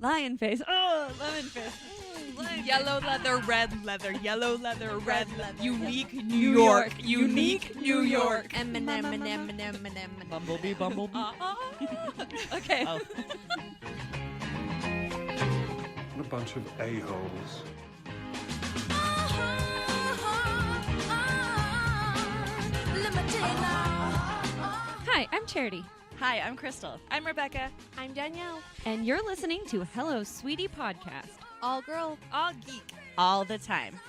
Lion face. Oh, lemon face. Yellow leather, red leather, yellow leather, red leather. Unique New York. Unique New York. M&M. Bumblebee, bumblebee. Okay. Oh. What a bunch of a-holes. Hi, I'm Charity. Hi, I'm Crystal. I'm Rebecca. I'm Danielle. And you're listening to Hello Sweetie Podcast. All girl. All geek. All the time.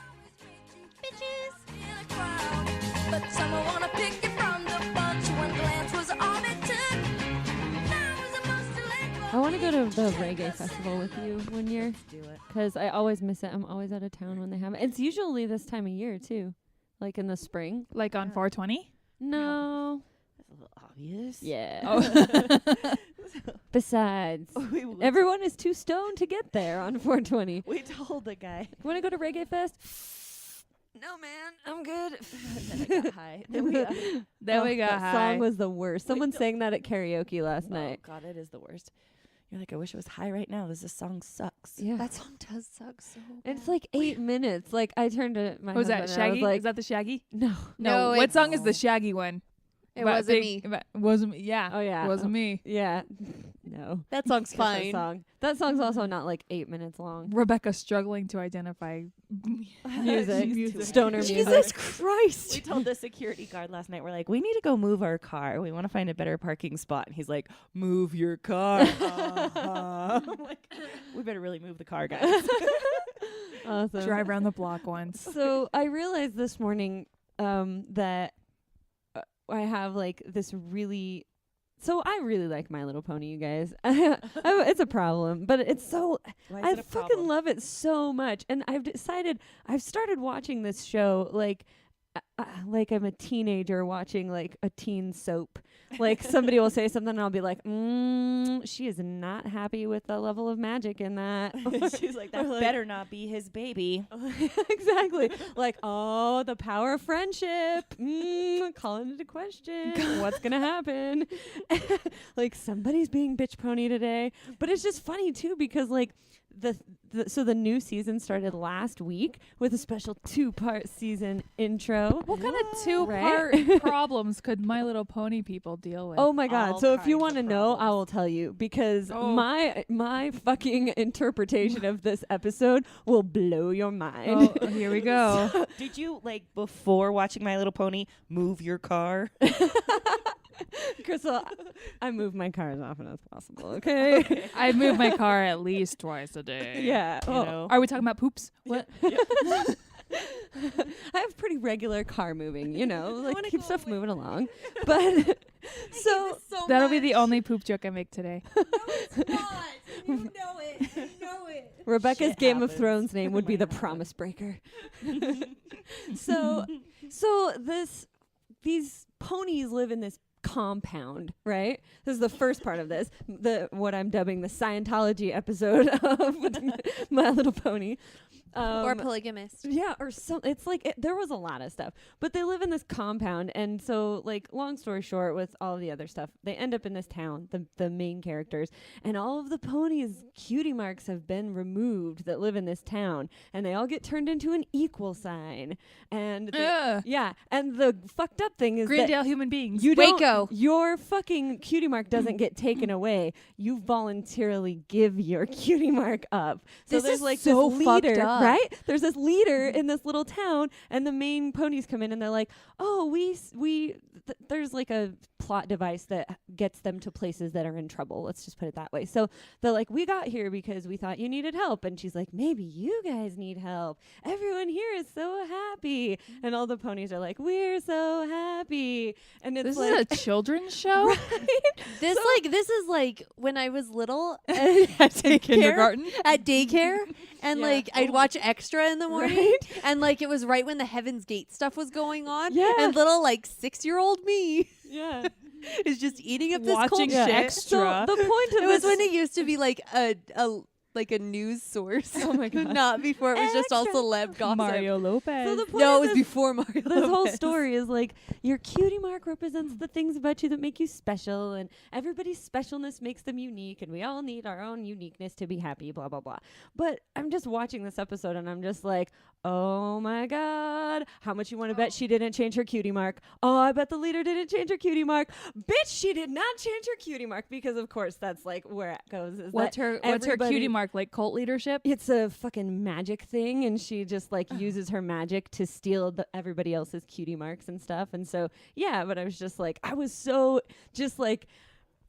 But someone wanna pick you from the bunch. One glance was all it took. Now was supposed to let go. I want to go to the reggae festival with you one year. Let's do it. Because I always miss it. I'm always out of town when they have it. It's usually this time of year, too. Like in the spring. Like on 420? No. That's a little obvious. Yeah. Oh. Besides, everyone is too stoned to get there on 420. We told the guy. Want to go to Reggae Fest? No, man. I'm good. Then I got high. Then we That That song was the worst. Someone sang that at karaoke last night. Oh, God, it is the worst. You're like, I wish it was high right now. This song sucks. Yeah. That song does suck so bad. It's like 8 minutes. Like, I turned to my Was that husband and I was Shaggy? like, Is that the Shaggy? no. No, What it's- song is the Shaggy one? It wasn't me. It wasn't me. Yeah. Oh, yeah. It wasn't me. Yeah. No. That song's That fine. song. That song's also not like 8 minutes long. Rebecca struggling to identify Music. Stoner music. Jesus Christ. We told the security guard last night, we're like, we need to go move our car. We want to find a better parking spot. And he's like, move your car. I'm like, we better really move the car, guys. Awesome. drive around the block once. So I realized this morning that I have like this really. So I really like My Little Pony, you guys. It's a problem, but it's so. Why is I it a fucking problem? love it so much, and I've decided I've started watching this show like I'm a teenager watching like a teen soap. Like somebody will say something and I'll be like, she is not happy with the level of magic in that. She's like, that better not be his baby. Exactly. Like, oh, the power of friendship. Calling into question. What's going to happen? Like somebody's being bitch pony today. But it's just funny too because like so the new season started last week with a special 2-part season intro. What kind of two-part problems could My Little Pony people deal with? Oh my God. All So if you kinds want to of know, I problems. will tell you because Oh. my fucking interpretation of this episode will blow your mind. Oh, here we go. Did you, like, before watching My Little Pony, move your car? Crystal, I move my car as often as possible, okay? I move my car at least twice a day. Yeah. You Oh, know? Are we talking about poops? What? I have pretty regular car moving, like keep stuff moving along. But so That'll be the only poop joke I make today. You know it. You know it. Rebecca's Shit Game of happens. Thrones name would be the Promise Breaker. so these ponies live in this compound, right? This is the first part of this, what I'm dubbing the Scientology episode of My Little Pony. Or polygamist. Yeah, or some. It's like there was a lot of stuff, but they live in this compound, and so like long story short, with all the other stuff, they end up in this town. The main characters and all of the ponies' cutie marks have been removed that live in this town, and they all get turned into an equal sign. And yeah, and the fucked up thing is that Greendale human beings. you Waco. don't. Your fucking cutie mark doesn't get taken away. You voluntarily give your cutie mark up. So This there's is like so this fucked leader, up. right? There's this leader in this little town, and the main ponies come in, and they're like, "Oh, there's like a plot device that gets them to places that are in trouble. Let's just put it that way." So they're like, "We got here because we thought you needed help," and she's like, "Maybe you guys need help. Everyone here is so happy," and all the ponies are like, "We're so happy," and it's This like. is a children's show? This is like when I was little In daycare- kindergarten? at daycare, and Yeah. like I'd watch Extra in the morning, and like it was right when the Heaven's Gate stuff was going on, Yeah. and little like 6-year-old me Yeah. is just eating up this Watching cold shit. Extra. So the point of It was this- when it used to be like a like a news source. Oh my God. Not before it was just all Extra. celeb gossip. Mario Lopez. So the point No, of it was this- before Mario. This whole Lopez. story is like your cutie mark represents the things about you that make you special, and everybody's specialness makes them unique, and we all need our own uniqueness to be happy, blah, blah, blah. But I'm just watching this episode and I'm just like, oh my God, how much you want to bet she didn't change her cutie mark? Oh, I bet the leader didn't change her cutie mark. Bitch, she did not change her cutie mark, because of course that's like where it goes. Is What's that her everybody- cutie mark? Like cult leadership? It's a fucking magic thing, and she just like uses her magic to steal everybody else's cutie marks and stuff. And so yeah, but I was just like, I was so just like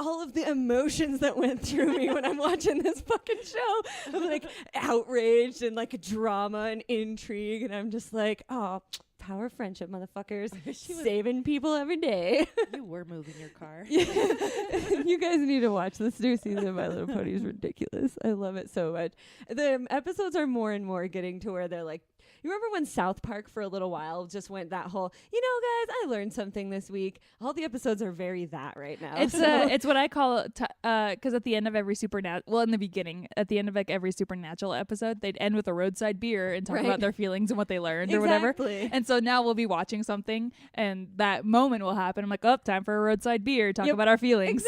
all of the emotions that went through me when I'm watching this fucking show. I'm like outraged and like drama and intrigue, and I'm just like, oh, power of friendship, motherfuckers. Saving people every day. You were moving your car. You guys need to watch this new season of My Little Pony. Is ridiculous. I love it so much. The episodes are more and more getting to where they're like, you remember when South Park for a little while just went that whole, guys, I learned something this week. All the episodes are very that right now. It's So- it's what I call because at the end of every in the beginning, at the end of like every Supernatural episode, they'd end with a roadside beer and talk Right. about their feelings and what they learned or whatever. Exactly. And so now we'll be watching something, and that moment will happen. I'm like, oh, time for a roadside beer. Talk Yep. about our feelings.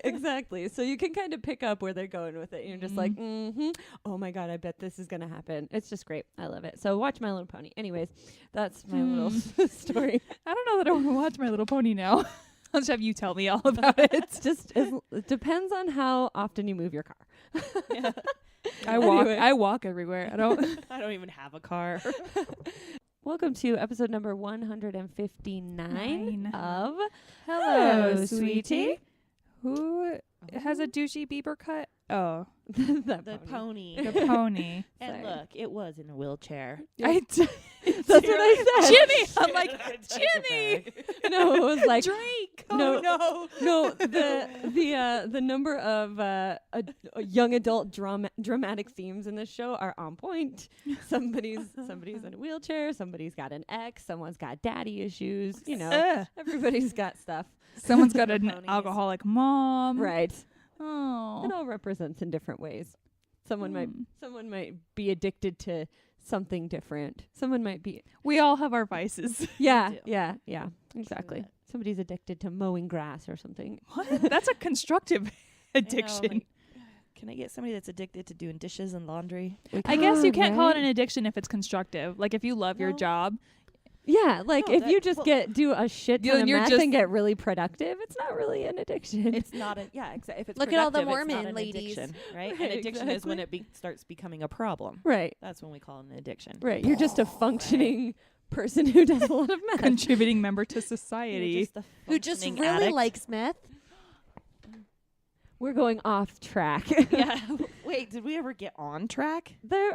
Exactly. So you can kind of pick up where they're going with it. You're just like, oh my God, I bet this is going to happen. It's just great. I love it. So watch My Little Pony. Anyways, that's my little story. I don't know that I want to watch My Little Pony now. I'll just have you tell me all about it. It depends on how often you move your car. Anyway. I walk everywhere. I don't. I don't even have a car. Welcome to episode number 159 of Hello, sweetie. Who has a douchey Bieber cut? Oh, The pony. the pony. And Sorry. look, it was in a wheelchair. That's what I said. Jimmy. I'm like, Jimmy. No, it was like Drake. No. no. no. The number of young adult dramatic themes in this show are on point. Somebody's in a wheelchair. Somebody's got an ex. Someone's got daddy issues. Everybody's got stuff. Someone's got an Ponies. alcoholic mom. Right. Oh. It all represents in different ways. Someone might be addicted to something different. Someone might be We all have our vices. yeah, do. yeah, exactly. that. Somebody's addicted to mowing grass or something. What? That's a constructive addiction. like, can I get somebody that's addicted to doing dishes and laundry? I guess you can't call it right. an addiction if it's constructive. Like if you love your No. job. Yeah, like No, if that- you just well- do a shit You- ton of you're meth just- and get really productive, it's not really an addiction. It's not a If it's Look at all the productive, it's not Mormon an ladies. addiction, right? Right, An addiction is when it starts becoming a problem. right, That's when we call it an addiction. right. You're just a functioning person who does a lot of meth. Contributing member to You're society. just a Who just functioning really addict. likes meth. We're going off track. Yeah. Wait, did we ever get on track? There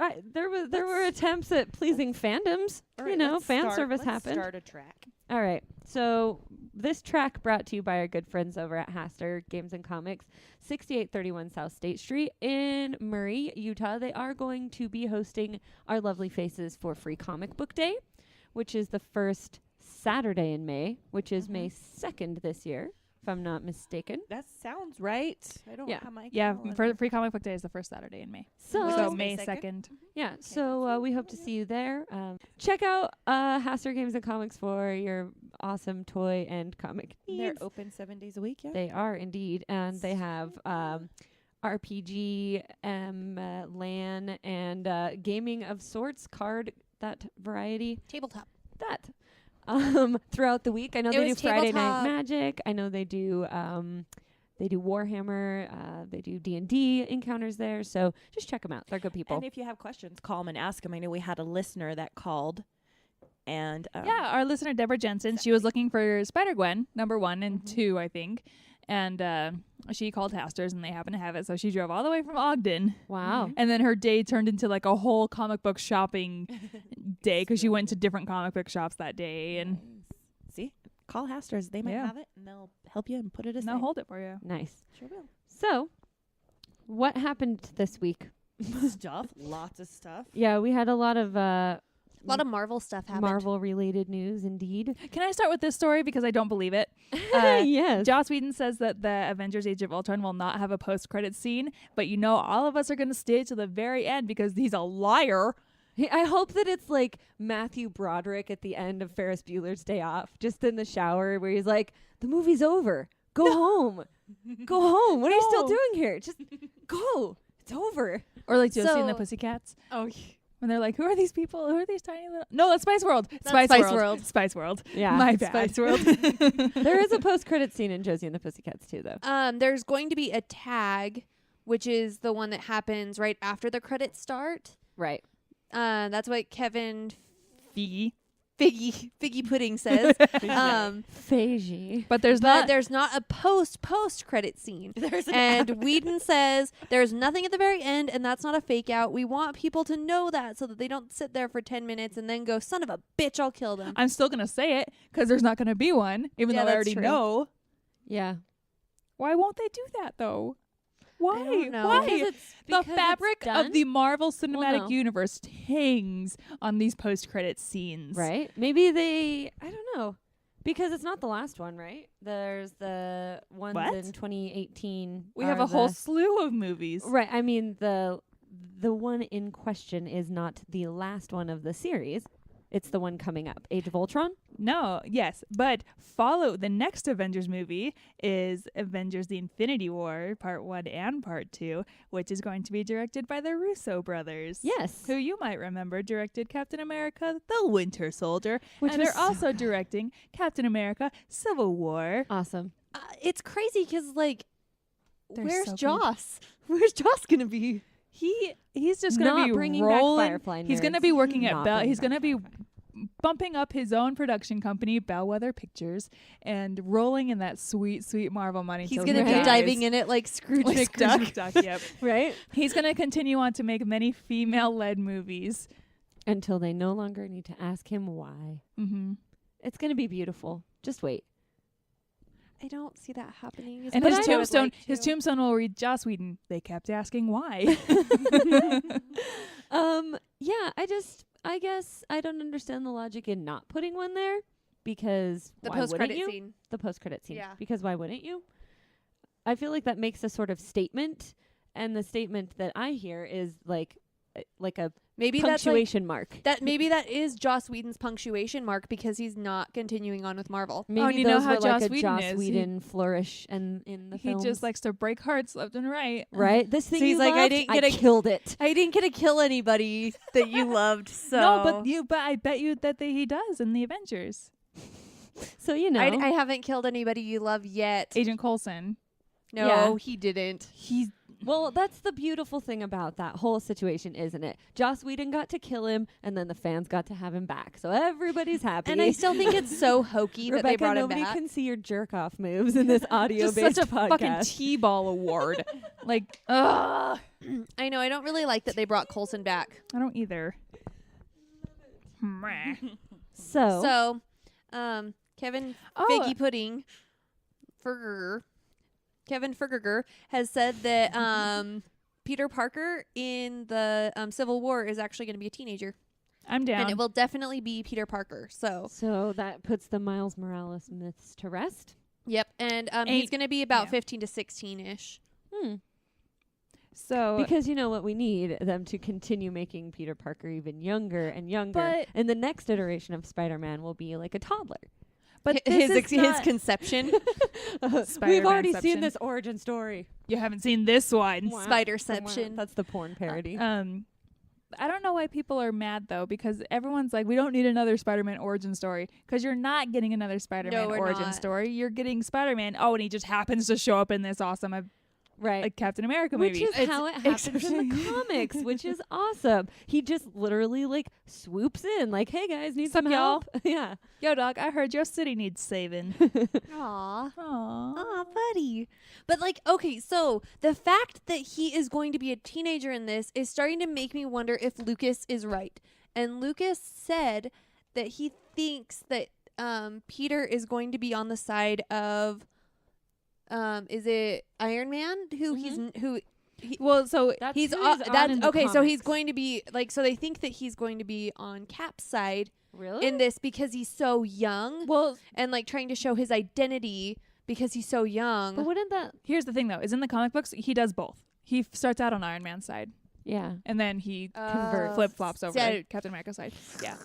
were attempts at pleasing fandoms. All You right, know, let's fan start- service let's happened. Start a track. All right. So this track brought to you by our good friends over at Haster Games and Comics, 6831 South State Street in Murray, Utah. They are going to be hosting our lovely faces for Free Comic Book Day, which is the first Saturday in May, which is May 2nd this year, if I'm not mistaken. That sounds right. I don't Yeah. have my Yeah, calendar. Free Comic Book Day is the first Saturday in May. So, So is May May 2nd. yeah, so we hope to see you there. Check out Haster Games and Comics for your awesome toy and comic They're needs. open 7 days a week, yeah? They are indeed, and they have RPG, LAN, and gaming of sorts, card, that variety, Tabletop. that. Throughout the week, I know It they do was Friday Night tabletop. Magic. I know they do Warhammer. They do D&D encounters there. So just check them out. They're good people. And if you have questions, call them and ask them. I know we had a listener that called. And Yeah, our listener Deborah Jensen, she was looking for Spider-Gwen, number 1 and 2, I think. And she called Haster's and they happened to have it. So she drove all the way from Ogden. Wow. And then her day turned into like a whole comic book shopping day because she went to different comic book shops that day. And see, call Haster's. They might Yeah. have it, and they'll help you and put it aside. they'll hold it for you. Nice. Sure will. So, what happened this week? Stuff, lots of stuff. Yeah, we had a lot of A lot of Marvel stuff happened. Marvel-related news, indeed. Can I start with this story because I don't believe it? Yes. Joss Whedon says that the Avengers Age of Ultron will not have a post-credit scene, but all of us are going to stay to the very end because he's a liar. I hope that it's like Matthew Broderick at the end of Ferris Bueller's Day Off, just in the shower where he's like, the movie's over. Go home. Go home. What are you still doing here? Just go. It's over. Or like Josie and the So- Pussycats. Oh, When they're like, who are these people? Who are these tiny little... No, that's Spice World. Spice World. Spice World. Yeah. My bad. Spice World. There is a post-credit scene in Josie and the Pussycats too, though. there's going to be a tag, which is the one that happens right after the credits start. Right. That's what Kevin Figgy. Figgy Pudding says. Feige. But there's But not... there's not a post credit scene. And Whedon says there's nothing at the very end, and that's not a fake out. We want people to know that so that they don't sit there for 10 minutes and then go, son of a bitch, I'll kill them. I'm still going to say it because there's not going to be one, even Yeah, though I that's already true. know. Yeah. Why won't they do that, though? Why? don't know. Why? Because The it's fabric done? of the Marvel Cinematic no. Universe hangs on these post-credit scenes. Right. Maybe I don't know. Because it's not the last one, right? There's the ones What? in 2018. We have are a whole the- slew of movies. Right. I mean, the one in question is not the last one of the series. It's the one coming up. Age of Ultron? No, yes, but follow the next Avengers movie is Avengers: The Infinity War, Part 1 and Part 2, which is going to be directed by the Russo brothers. Yes. Who you might remember directed Captain America: The Winter Soldier, Which and was they're so also directing Captain America: Civil War. Awesome. It's crazy because, like, They're where's so good. Joss? Where's Joss going to be? He's just going Not to be bringing back rolling. Firefly He's going to nerds. be working at Not Bell. bringing He's back going to be Firefly. bumping up his own production company, Bellwether Pictures, and rolling in that sweet, sweet Marvel money. He's till going to he be dies. diving in it like Scrooge Like McDuck. Scrooge McDuck, yep. Right? He's going to continue on to make many female-led movies. Until they no longer need to ask him why. Mm-hmm. It's going to be beautiful. Just wait. I don't see that happening. as And much his as I would tombstone, like his to. tombstone will read Joss Whedon. They kept asking why. Yeah, I guess I don't understand the logic in not putting one there because The why wouldn't post-credit you? scene. The post-credit scene. Yeah. Because why wouldn't you? I feel like that makes a sort of statement, and the statement that I hear is like a Maybe that's like, punctuation mark. maybe that is Joss Whedon's punctuation mark because he's not continuing on with Marvel. Maybe and you know those how were like Joss a Whedon Joss is. Whedon flourish and in the He films. just likes to break hearts left and right. right. This thing he's you like, I loved, didn't get a- killed it. I didn't get to kill anybody that you loved, so No, but I bet you that he does in the Avengers. So you know, I haven't killed anybody you love yet. Agent Coulson. No, Yeah. he didn't. He's well, that's the beautiful thing about that whole situation, isn't it? Joss Whedon got to kill him, and then the fans got to have him back. So everybody's happy. And I still think it's so hokey that Rebecca, they brought him nobody back. can see your jerk off moves in this audio-based just such a podcast. fucking T-ball award. Like, ugh. I know. I don't really like that they brought Coulson back. I don't either. So, Kevin Oh. Figgy Pudding Kevin Fergerger has said that Peter Parker in the Civil War is actually going to be a teenager. I'm down. And it will definitely be Peter Parker. So, that puts the Miles Morales myths to rest. yep. And he's Eight- going to be about yeah. 15 to 16-ish. So Because you know what we need them to continue making Peter Parker even younger and younger. But- and the next iteration of Spider-Man will be like a toddler. but his this is not, conception. We've already seen Spider-Man-ception. this origin story. you haven't seen this one. Spider-ception. That's the porn parody. I don't know why people are mad though, because everyone's like, we don't need another Spider-Man origin story, because you're not getting another Spider-Man we're origin not. story. You're getting Spider-Man. Oh, and he just happens to show up in this awesome right. Captain America Which movie. is how it happens in the comics, which is awesome. He just literally like swoops in, like, "Hey guys, need some Sup, y'all?" help?" Yeah. Yo, dog, I heard your city needs saving. Aw. Aww. Aw, buddy. But, like, okay, so the fact that he is going to be a teenager in this is starting to make me wonder if Lucas is right. And Lucas said that he thinks that Peter is going to be on the side of, is it Iron Man? Who So That's he's who he's on that's in the okay. So he's comics. going to be like. So they think that he's going to be on Cap's side Really? in this because he's so young. well, And like trying to show his identity because he's so young. But wouldn't that? here's the thing though: is in the comic books he does both. He starts out on Iron Man's side, Yeah. and then he Convert. flip flops over so- to Captain America's side. Yeah.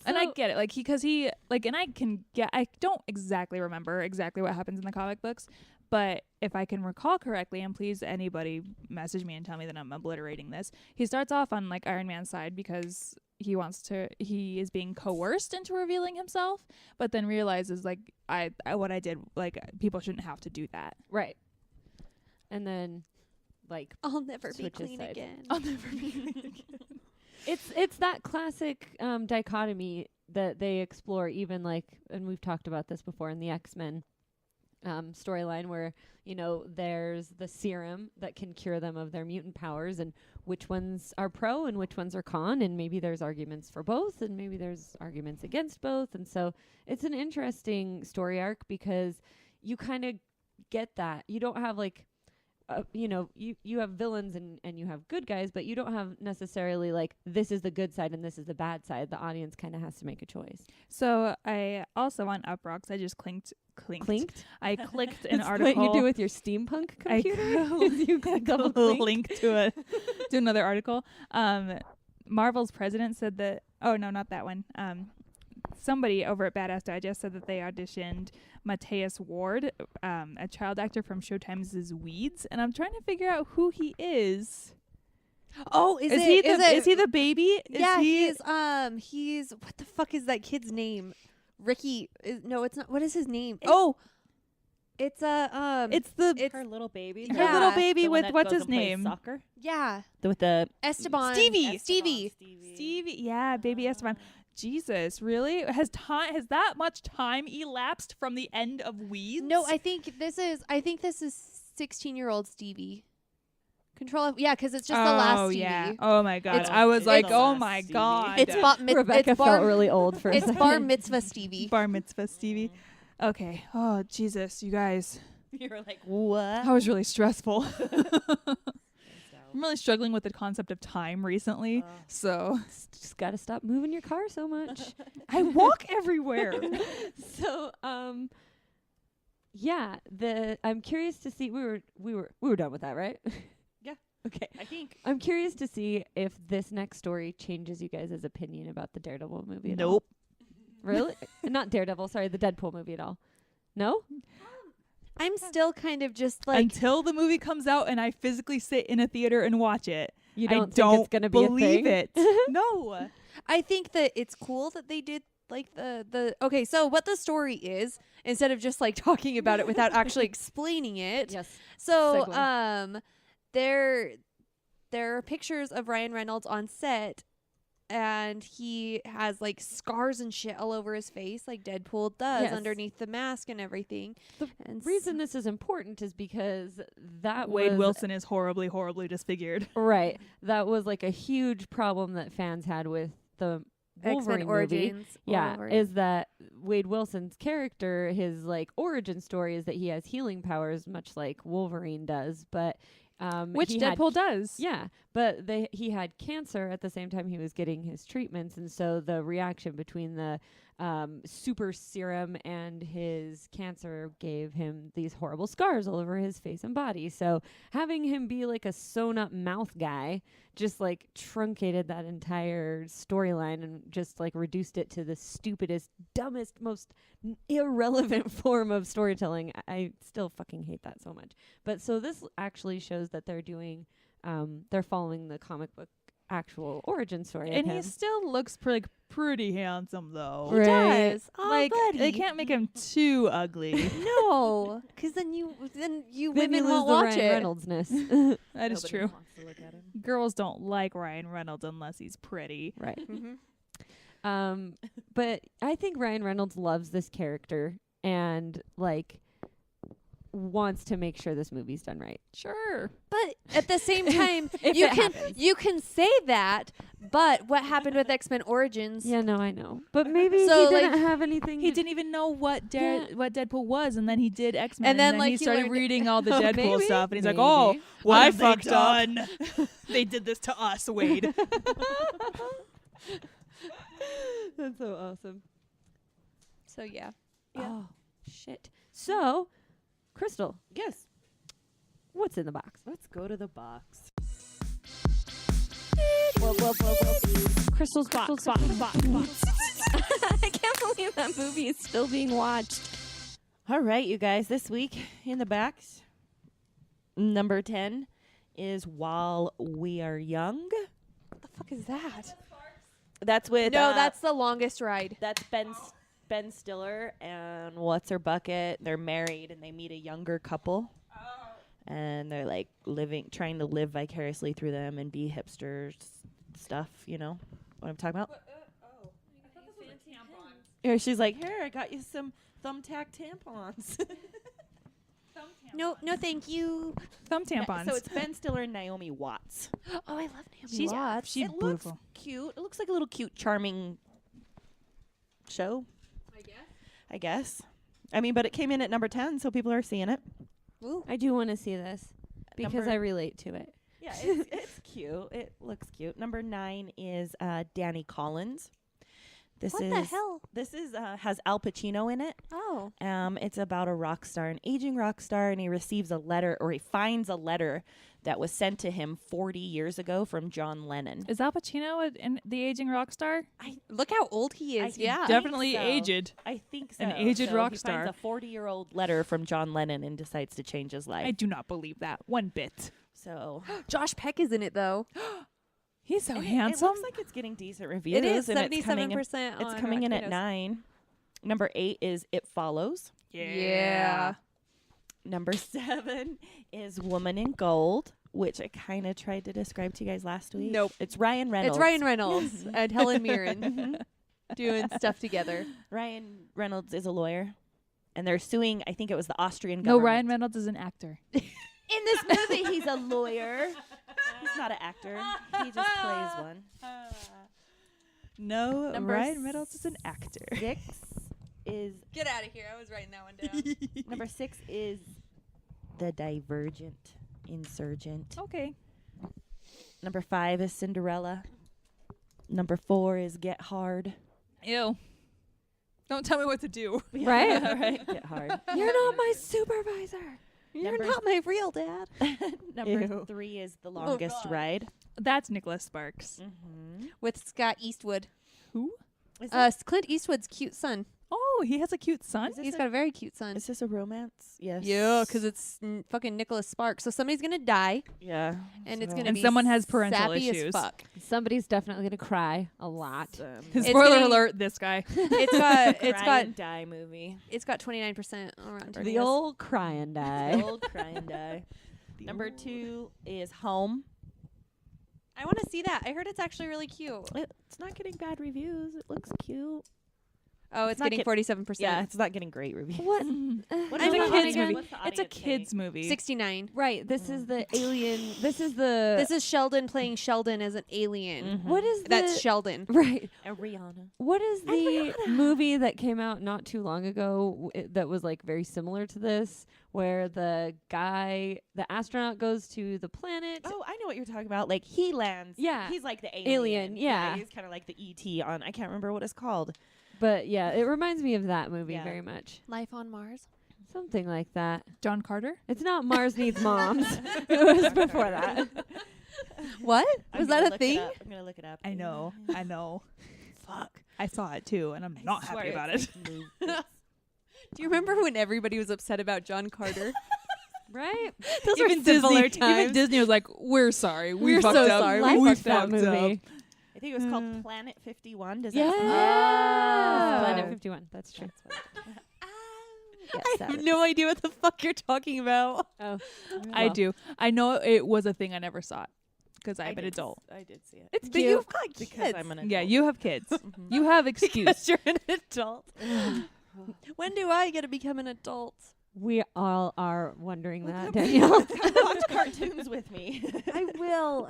And I So- get it, like and I can get. I don't exactly remember exactly what happens in the comic books, but if I can recall correctly, and please anybody message me and tell me that I'm obliterating this. He starts off on like Iron Man's side because he is being coerced into revealing himself, but then realizes like I what I did, like people shouldn't have to do that. Right. And then, like, I'll never be Switch his clean side. again. I'll never be. it's that classic dichotomy that they explore, even like, and we've talked about this before in the X-Men storyline, where there's the serum that can cure them of their mutant powers, and which ones are pro and which ones are con, and maybe there's arguments for both, and maybe there's arguments against both. And so it's an interesting story arc because you kind of get that. You don't have like you have villains and you have good guys, but you don't have necessarily like this is the good side and this is the bad side. The audience kind of has to make a choice. So I also on Uproxx, I just clinked. I clicked an It's article. What you do with your steampunk computer? Is you double click. link to to another article. Marvel's president said that. Oh no, not that one. Somebody over at Badass Digest said that they auditioned Mateus Ward, a child actor from Showtime's Weeds, and I'm trying to figure out who he is. Oh, Is he the baby? Yeah, is he's what the fuck is that kid's name? Ricky? No, it's not. What is his name? It's it's Her little baby. Her little Yeah. baby The one with that what's goes his and plays name? Soccer. yeah, With the Esteban. Stevie. Stevie. Yeah, baby Esteban. Jesus, really? Has that much time elapsed from the end of Weeds? No, I think this is 16-year-old Stevie. Control F. Yeah, because it's just the last Stevie. Yeah. Oh my god. It's- I was it's like, the oh last my Stevie. god. It's Rebecca it's felt really old for a It's second. bar mitzvah Stevie. bar mitzvah Stevie. Okay. Oh Jesus, you guys. You're like, what? That was really stressful. I'm really struggling with the concept of time recently. So Just got to stop moving your car so much. I walk everywhere. So, yeah, I'm curious to see. We were done with that, right? Yeah. Okay. I think. I'm curious to see if this next story changes you guys' opinion about the Daredevil movie at all. Nope. Really? Not Daredevil, sorry, the Deadpool movie at all. No? I'm still kind of just like Until the movie comes out and I physically sit in a theater and watch it. You I don't don't think it's going to be believe a thing? it. No. I think that it's cool that they did like the okay, so what the story is, instead of just like talking about it without actually explaining it. Yes. So Segue. there are pictures of Ryan Reynolds on set, and he has like scars and shit all over his face like Deadpool does Yes. underneath the mask and everything. The And reason this is important is because that Wade was Wilson is horribly, horribly disfigured. right. That was like a huge problem that fans had with the Wolverine X-Men movie. Origins. Yeah, Wolverine. is that Wade Wilson's character, his like origin story is that he has healing powers, much like Wolverine does, but Which he had Deadpool does. Yeah, but he had cancer at the same time he was getting his treatments, and so the reaction between the super serum and his cancer gave him these horrible scars all over his face and body. So having him be like a sewn up mouth guy just like truncated that entire storyline and just like reduced it to the stupidest, dumbest, most irrelevant form of storytelling. I still fucking hate that so much. But so this actually shows that they're doing they're following the comic book actual origin story And of he him. still looks pretty handsome though. Right. does. Oh, Like buddy. they can't make him too ugly. No, because then you Then women you lose won't the watch Ryan it. Reynolds-ness. That is Nobody true. wants to look at him. Girls don't like Ryan Reynolds unless he's pretty. Right. Mhm. But I think Ryan Reynolds loves this character and like wants to make sure this movie's done right. Sure. But at the same time, If you it can happens. you can say that, But what happened with X-Men Origins? Yeah, no, I know. But maybe So, he didn't like, have anything. He didn't even know what Deadpool was, and then he did X-Men, And then, like, he he started learned- reading all the Deadpool Maybe. stuff, and he's like, Maybe. "Oh, What I have they fucked up." done? They did this to us, Wade. That's so awesome. So yeah. Oh, shit. So, Crystal, Yes. what's in the box? Let's go to the box. Crystal's box. I can't believe that movie is still being watched. All right, you guys. This week in the backs, number 10 is While We Are Young. What the fuck is that? That's with No, that's The Longest Ride. that's Ben Stiller and what's her bucket. They're married and they meet a younger couple. And they're like trying to live vicariously through them and be hipsters stuff. You know what I'm talking about? Here, she's like, here, I got you some thumbtack tampons. No, thank you. Thumb tampons. So it's Ben Stiller and Naomi Watts. Oh, I love Naomi She's- Watts. She's It looks beautiful. cute. It looks like a little cute, charming show. I guess. I mean, but it came in at number 10, so people are seeing it. Ooh. I do want to see this because Number- I relate to it. Yeah, it's cute. It looks cute. Number 9 is Danny Collins. This What is the hell? This is has Al Pacino in it. Oh. It's about a rock star, an aging rock star, and he receives a letter, or he finds a letter that was sent to him 40 years ago from John Lennon. Is Al Pacino the aging rock star? Look how old he is. I Yeah. think Definitely so. aged. I think so. An aged So rock he star. finds a 40-year-old letter from John Lennon and decides to change his life. I do not believe that one bit. So Josh Peck is in it though. He's so and handsome. It looks like it's getting decent reviews. It is and it's coming 77% It's on coming in Rotten at Tomatoes. 9. Number 8 is It Follows. Yeah. Number 7 is Woman in Gold, which I kind of tried to describe to you guys last week. Nope. It's Ryan Reynolds. It's Ryan Reynolds and Helen Mirren doing stuff together. Ryan Reynolds is a lawyer, and they're suing, I think it was the Austrian No, government. Ryan Reynolds is an actor. In this movie, he's a lawyer. He's not an actor. He just plays one. No, Number Ryan Reynolds is an actor. 6 is Get out of here. I was writing that one down. number 6 is The Divergent Insurgent. Okay. Number 5 is Cinderella. Number 4 is Get Hard. Ew. Don't tell me what to do. Right? Right. Get Hard. You're not my supervisor. You're Number- not my real dad. Number Ew. 3 is The Longest Ride. That's Nicholas Sparks. Mm-hmm. With Scott Eastwood. Who? Clint Eastwood's cute son. Oh, he has a cute son. Is this He's a- got a very cute son. Is this a romance? Yes. Yeah, because it's fucking Nicholas Sparks. So somebody's gonna die, Yeah. and it's So- gonna And be someone has parental sappy issues. as fuck. Somebody's definitely going to cry a lot. It's Spoiler getting- alert, this guy. It's Cry got and Die movie. it's got 29% around. The old cry and die. The old Cry and Die. Number 2 is Home. I want to see that. I heard it's actually really cute. It's not getting bad reviews. It looks cute. Oh, it's not getting get- 47%. Yeah, it's not getting great reviews. What? What It's is a the kids audience- movie. what's the It's a audience kids saying? movie. 69. Right. This is the alien. This is the. This is Sheldon playing Sheldon as an alien. Mhm. What is the. That's Sheldon. Right. And Rihanna. What is the movie that came out not too long ago that was like very similar to this, where the astronaut goes to the planet? Oh, I know what you're talking about. Like he lands. Yeah. He's like the Alien, yeah. He's kind of like the ET on. I can't remember what it's called. But yeah, it reminds me of that movie Yeah. very much. Life on Mars. Something like that. John Carter? It's not Mars Needs Moms. It was before that. What? I'm Was gonna that a look it thing? up. I'm gonna look it up. I know. Fuck. I saw it too, and I'm not happy about it. Do you remember when everybody was upset about John Carter? Right? Those Even were similar Disney, times. even Disney was like, "We're sorry, we We're fucked so up. sorry. I We liked that fucked movie. up." I think it was called Planet 51. Does Yeah. that sound right? Planet 51. That's true. I have no idea what the fuck you're talking about. Oh. I do. I know it was a thing. I never saw it because I'm an did adult. I did see it. It's But cute. you've got kids. Because I'm an adult. Yeah, you have kids. Mhm. You have excuse. You're an adult. When do I get to become an adult? We all are wondering that, Danielle. Come watch cartoons with me. I will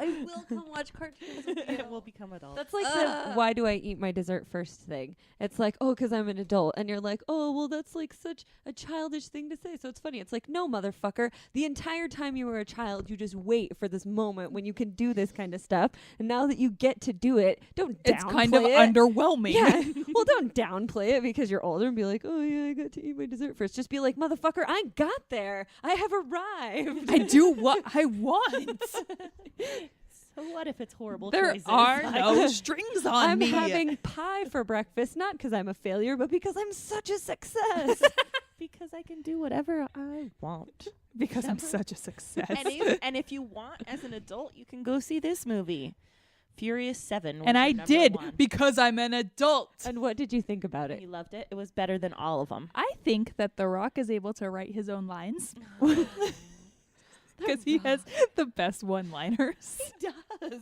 come watch cartoons with you. We'll become adults. That's like the why do I eat my dessert first thing. It's like, oh, because I'm an adult. And you're like, oh, well, that's like such a childish thing to say. So it's funny. It's like, no, motherfucker. The entire time you were a child, you just wait for this moment when you can do this kind of stuff. And now that you get to do it, don't downplay It's kind of it. underwhelming. Yeah. Well, don't downplay it because you're older and be like, oh, yeah, I got to eat my dessert first. Just be like, motherfucker, I got there. I have arrived. I do what I want. So what if it's horrible There choices? are Like, no strings on I'm me. having pie for breakfast, not because I'm a failure, but because I'm such a success. because I can do whatever I want. Because I'm such a success. And if you want, as an adult, you can go see this movie, Furious 7. And I number did 1. because I'm an adult. And what did you think about He it? loved it. It was better than all of them. I think that The Rock is able to write his own lines. Because he has the best one-liners. He does.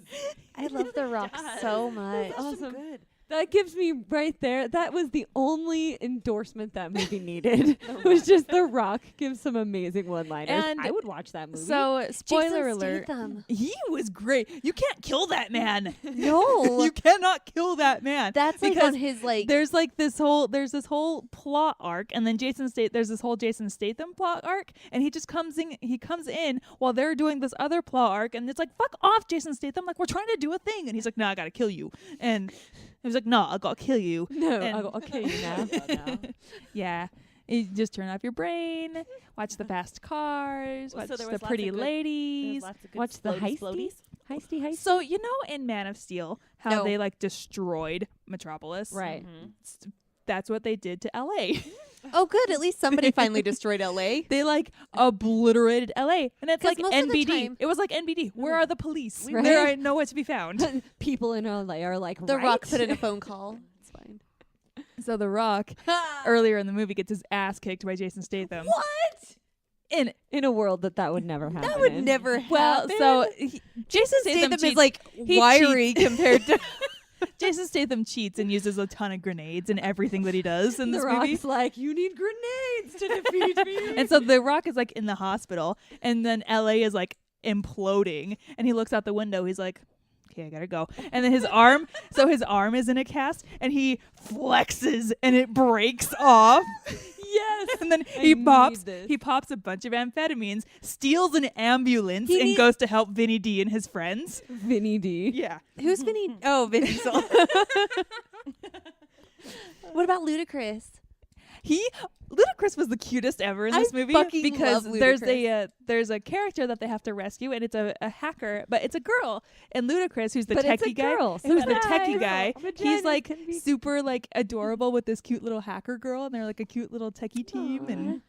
I love The Rock so much. Awesome. Good. That gives me right there. That was the only endorsement that movie needed. It was just The Rock gives some amazing one-liners. And I would watch that movie. So, spoiler Jason alert. Statham. He was great. You can't kill that man. No. You cannot kill that man. That's like because on his like there's this whole plot arc, and then there's this whole Jason Statham plot arc, and he comes in while they're doing this other plot arc, and it's like, fuck off, Jason Statham, like, we're trying to do a thing, and he's like, no, I gotta kill you, and he was like, no, I gotta kill you. no, and- I'll kill you now. Yeah. You just turn off your brain, watch the fast cars, watch So there the was lots pretty of good- There's ladies. lots of good Watch the floaties, heisty. floaties. Heisty. So, you know, in Man of Steel, how No. they like destroyed Metropolis? Right. That's what they did to LA. oh good, at least somebody finally destroyed LA. They like obliterated LA. And it's 'Cause like most of the NBD. time- It was like NBD. Where are the police? Right. There are nowhere to be found. People in LA are like, The right? Rock put in a phone call. It's fine. So The Rock, earlier in the movie, gets his ass kicked by Jason Statham. What? in a world that would never happen. That would in. never happen. Well, so Jason Statham cheats. is like he wiry compared to Jason Statham cheats and uses a ton of grenades in everything that he does in The this Rock's movie. like, you need grenades to defeat me. And so The Rock is like in the hospital, and then LA is like imploding, and he looks out the window. He's like, okay, I gotta go. And then his arm is in a cast, and he flexes, and it breaks off. Yes. And then I he need pops this. a bunch of amphetamines, steals an ambulance, He and need- goes to help Vinny D and his friends. Vinny D. Yeah. who's Vinny? Oh, Vin Diesel. What about Ludacris? Ludacris was the cutest ever in this I movie fucking because love there's a character that they have to rescue, and it's a hacker, but it's a girl. And Ludacris, who's the But it's a techie guy, girl, who's the techie surprise. guy, Vaginas he's like can be- super like adorable with this cute little hacker girl, and they're like a cute little techie team. And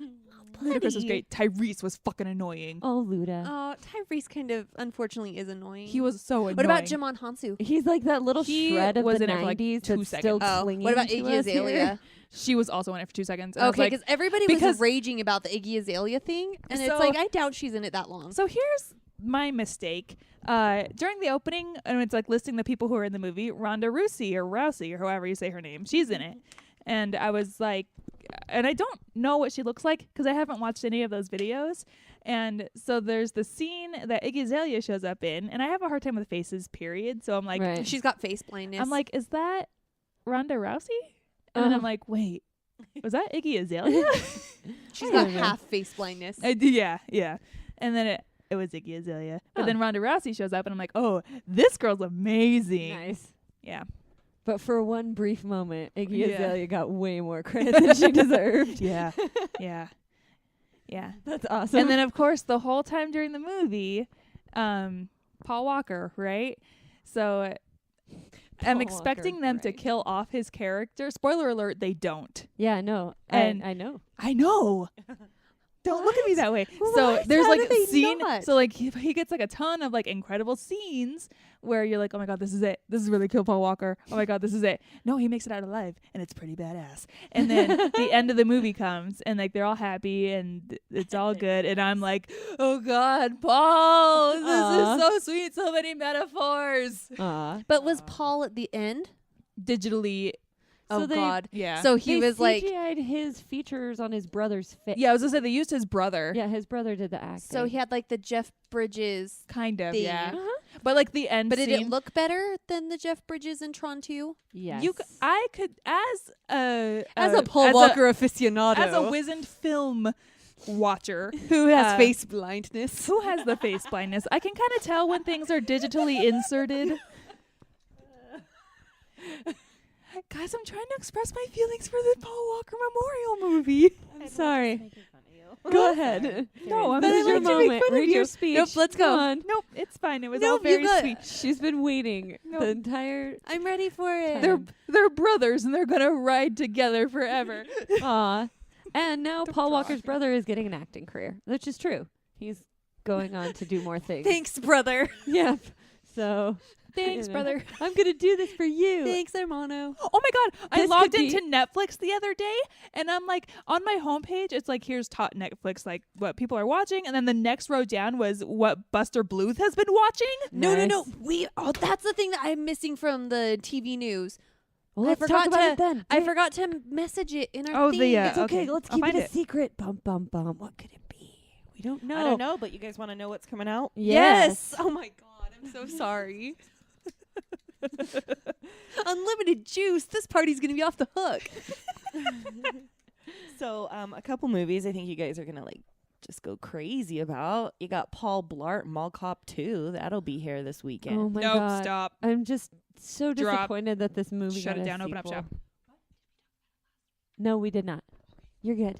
Ludacris was great. Tyrese was fucking annoying. Oh, Luda. Oh, Tyrese kind of unfortunately is annoying. He was so annoying. What about Jimon Hansu? He's like that little He shred of was the in it for, like, 90s 2 that's seconds. still Oh, clinging what about to Iggy us here. Azalea? She was also in it for 2 seconds. And I was Okay, like, because everybody because- was raging about the Iggy Azalea thing, and it's So- like I doubt she's in it that long. so here's my mistake. During the opening, and it's like listing the people who are in the movie, Rhonda Rousey or however you say her name, she's in it. And I was like, and I don't know what she looks like because I haven't watched any of those videos. And so there's the scene that Iggy Azalea shows up in, and I have a hard time with faces, period. So I'm like, Right. She's got face blindness. I'm like, is that Ronda Rousey? And then I'm like, wait, was that Iggy Azalea? she's I got don't know. half face blindness. Yeah. And then it was Iggy Azalea. But then Ronda Rousey shows up, and I'm like, oh, this girl's amazing. Nice. Yeah. But for one brief moment, Iggy Yeah. Azalea got way more credit than she deserved. Yeah. Yeah. That's awesome. And then, of course, the whole time during the movie, Paul Walker, right? So I'm Paul expecting Walker, them to right. kill off his character. Spoiler alert, they don't. yeah, no. And- I know. I know. Don't look at me that way. What? So there's How like do they a scene. not? So like he gets like a ton of like incredible scenes where you're like, oh my god, this is it. This is really cool, Paul Walker. Oh my god, this is it. No, he makes it out alive, and it's pretty badass. And then the end of the movie comes, and like they're all happy, and it's all good. And I'm like, oh god, Paul, this Aw. is so sweet. So many metaphors. Aw. But was Paul at the end? Digitally Oh So they- God. Yeah. So he They was like, CGI'd his features on his brother's face. yeah, I was gonna say they used his brother. Yeah, his brother did the acting. so he had like the Jeff Bridges Kind of. thing. Yeah. Uh-huh. But like the end But did scene. it look better than the Jeff Bridges in Tron 2? Yes. I could as a aficionado as a wizened film watcher who has uh, face blindness. who has the face blindness, I can kind of tell when things are digitally inserted. Guys, I'm trying to express my feelings for the Paul Walker Memorial movie. I'm sorry. Go Go ahead. ahead. No, I'm This is just your like to make moment. fun of Read you. your speech. Nope, let's go. Come on. Nope, it's fine. It was Nope, all very you got- sweet. She's been waiting Nope. the entire I'm ready for it. They're brothers and they're gonna ride together forever. Aw. And now The Paul Walker's brother. brother is getting an acting career, which is true. He's going on to do more things. Thanks, brother. Yep. So Thanks, you know, brother. I'm gonna do this for you. Thanks, hermano. Oh my god, I This logged could be- into Netflix the other day and I'm like on my homepage it's like here's top Netflix like what people are watching and then the next row down was what Buster Bluth has been watching. No. Nice. That's the thing that I'm missing from the TV news. Well, I let's forgot talk about to- it then. I Wait, forgot to message it in our Oh, thing. It's okay. okay. Let's I'll keep it find a it. secret. Bum bum bum. What could it be? We don't know. I don't know, but you guys want to know what's coming out? Yes. Oh my God. I'm so sorry. Unlimited juice. This party's gonna be off the hook. So, a couple movies I think you guys are gonna like just go crazy about. You got Paul Blart Mall Cop 2. That'll be here this weekend. Oh my Nope, god. stop. I'm just so Drop. disappointed that this movie Shut got it a down, open up sequel. shop. No, we did not. You're good.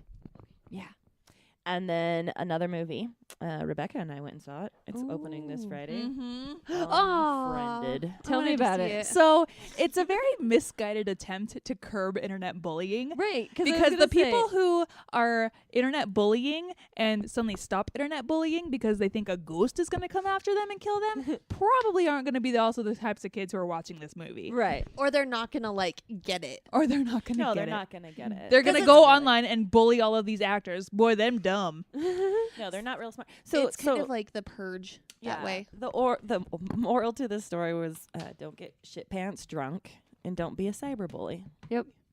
And then another movie. Rebecca and I went and saw it. It's opening this Ooh. Friday. Mm-hmm. Unfriended. Tell me about it. So it's a very misguided attempt to curb internet bullying. Right, Because the people who are internet bullying and suddenly stop internet bullying because they think a ghost is going to come after them and kill them probably aren't going to be also the types of kids who are watching this movie. right. Or they're not gonna like get it. Or they're not going to No, get they're it. not gonna get it. They're going to 'Cause go it's- online and bully all of these actors. Boy, them dumb. No, they're not real smart. So It's kind of like the Purge that way. The moral to the story was don't get shit pants drunk and don't be a cyberbully.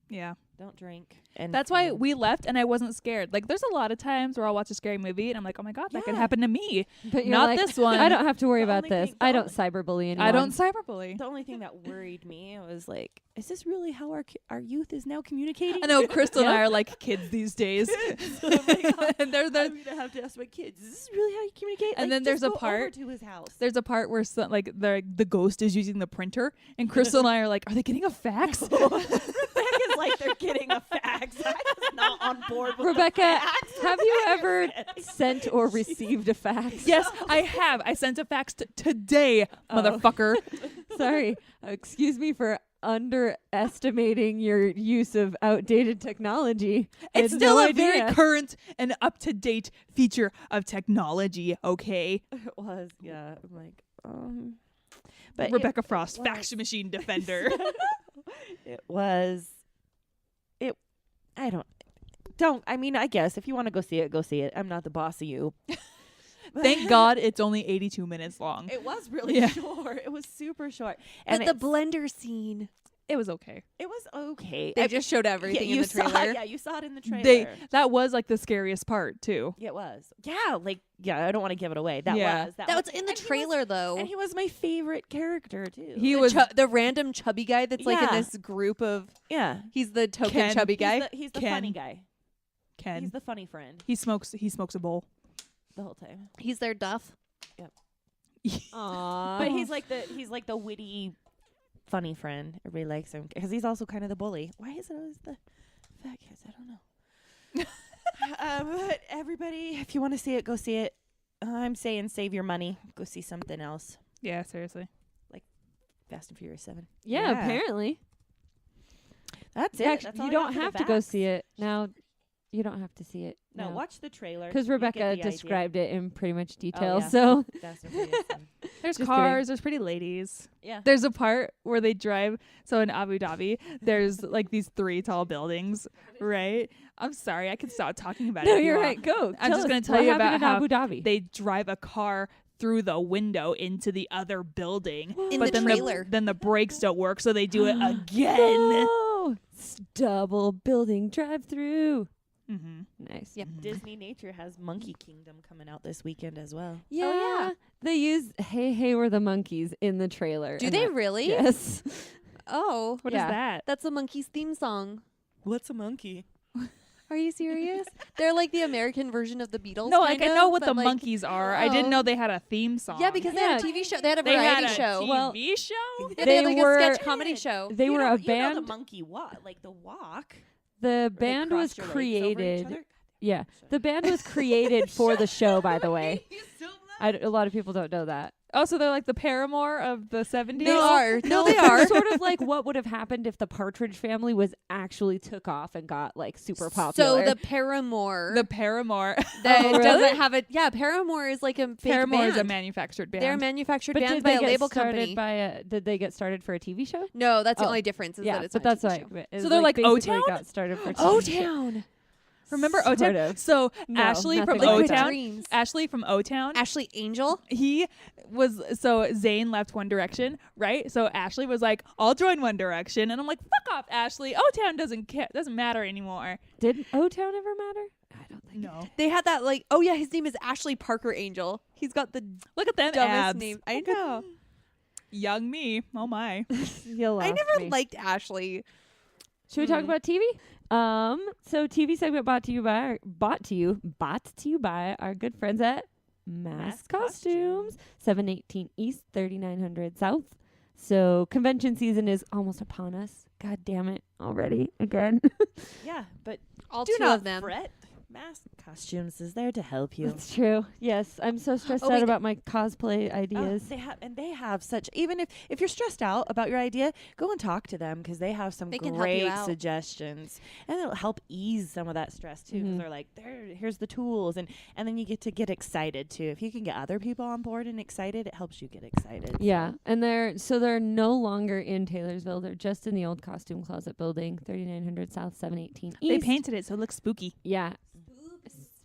Yeah. Don't drink. And That's why we left and I wasn't scared. Like there's a lot of times where I'll watch a scary movie and I'm like, oh my God, that could Yeah. happen to me. But you're Not like, this one. I don't have to worry The about only this. thing- I the don't cyberbully anyone. I don't cyberbully. the only thing that worried me was like, is this really how our youth is now communicating? I know Crystal and I are like kids these days. and I'm gonna have to ask my kids. Is this really how you communicate? And Like, then there's just a go over part- to his house. there's a part where the ghost is using the printer and Crystal and I are like, are they getting a fax? Rebecca's like they're getting a fax. I was not on board with Rebecca, the fax. have you ever sent or received a fax? Yes, I have. I sent a fax today, Oh. motherfucker. Sorry. Excuse me for underestimating your use of outdated technology. I It's had still no a very idea. current and up-to-date feature of technology, okay? It was, yeah. I'm like, but Rebecca Frost, was- fax machine defender. it was. I mean, I guess if you want to go see it, go see it. I'm not the boss of you. Thank God it's only 82 minutes long. It was really Yeah. short. It was super short. But And the it's- blender scene. It was okay. it was okay. They just showed everything in you the trailer. Saw it, yeah, you saw it in the trailer. That was like the scariest part too. Yeah, it was. Yeah, I don't want to give it away. That Yeah. was. That was in the and he trailer though. and he was my favorite character too. He the was the random chubby guy that's like in Yeah. this group of. yeah. He's the token Ken. chubby guy. He's the Ken. funny guy. Ken. He's the funny friend He smokes a bowl. the whole time. He's their Duff. Aww. But he's like the witty, funny friend. Everybody likes him because he's also kind of the bully. Why is it always the fat kids? I don't know. But everybody, if you want to see it, go see it. I'm saying save your money. Go see something else. Yeah, seriously. Fast and Furious 7. yeah, apparently. That's Yeah, it. That's all you I got don't for the have to go facts. see it now. You don't have to see it. No, watch the trailer. because You get Rebecca the idea. described it in pretty much detail. yeah. So Fast and Furious 7. There's Just cars, there's pretty ladies. Yeah. There's a part where they drive. So in Abu Dhabi, there's like these 3 tall buildings, right? I'm sorry, I can stop talking about it. no, if you you're want. right. Go. I'm just going gonna to tell you about in how Abu Dhabi. They drive a car through the window into the other building. In but the then trailer. then the brakes don't work, so they do it again. No. Woo! Double building drive-through. Mm-hmm. Nice. Yep. Disney Nature has Monkey Kingdom coming out this weekend as well. Yeah. They use "Hey Hey We're the Monkeys" in the trailer. Do and they that- really? Yes. Oh. What is Yeah. that? That's the Monkeys theme song. What's a monkey? Are you serious? They're like the American version of the Beatles. No, like I kind know of, what but, the like- monkeys are. I didn't Oh. know they had a theme song. Yeah, because they had a TV show. They had a they variety had a show. Well, TV show. Yeah, they They had like were- a sketch comedy show. They were a You know band. the monkey walk, like the walk. The where they band was cross your legs over each created. other? Yeah, the band was created for the show. By the way, a lot of people don't know that. Oh, so they're like the Paramore of the 70s? They are. No, they They're are. sort of like what would have happened if the Partridge Family was actually took off and got like super popular. So the Paramore The Paramore. that Oh, really? doesn't have a Paramore is like a fake Paramore is a band. manufactured band. They're a manufactured but band did by they a get label started company. by a? Did they get started for a TV show? No, that's the Oh. only difference is Yeah, that it's but on a that's TV why. show. So they're like basically O-Town? got started for TV show. O-Town. Remember Sort O-Town? of. So No, Ashley from nothing like Liquid that. O-Town. Dreams. Ashley from O-Town. Ashley Angel. He was so Zayn left One Direction, right? So Ashley was like, "I'll join One Direction," and I'm like, "Fuck off, Ashley. O-Town doesn't matter anymore." Did O-Town ever matter? I don't think. No, They had that like, oh yeah, his name is Ashley Parker Angel. He's got the look at them dumbest abs. name. I know. Young me. Oh my. You I lost never me. liked Ashley. Should we talk about TV? So TV segment brought to you by our good friends at Mass Costumes, 718 East, 3900 South. So convention season is almost upon us. God damn it, already again. Yeah, but All do two not of them. fret. Mask Costumes is there to help you. That's true. Yes, I'm so stressed out wait. about my cosplay Oh, ideas. they have such, even if you're stressed out about your idea, go and talk to them because they have some They can help you great out. suggestions, and it'll help ease some of that stress too. Because Mhm. they're like, here's the tools, and then you get to get excited too. If you can get other people on board and excited, it helps you get excited. Yeah, and they're no longer in Taylorsville. They're just in the old costume closet building, 3900 South, 718 East. They painted it so it looks spooky. Yeah.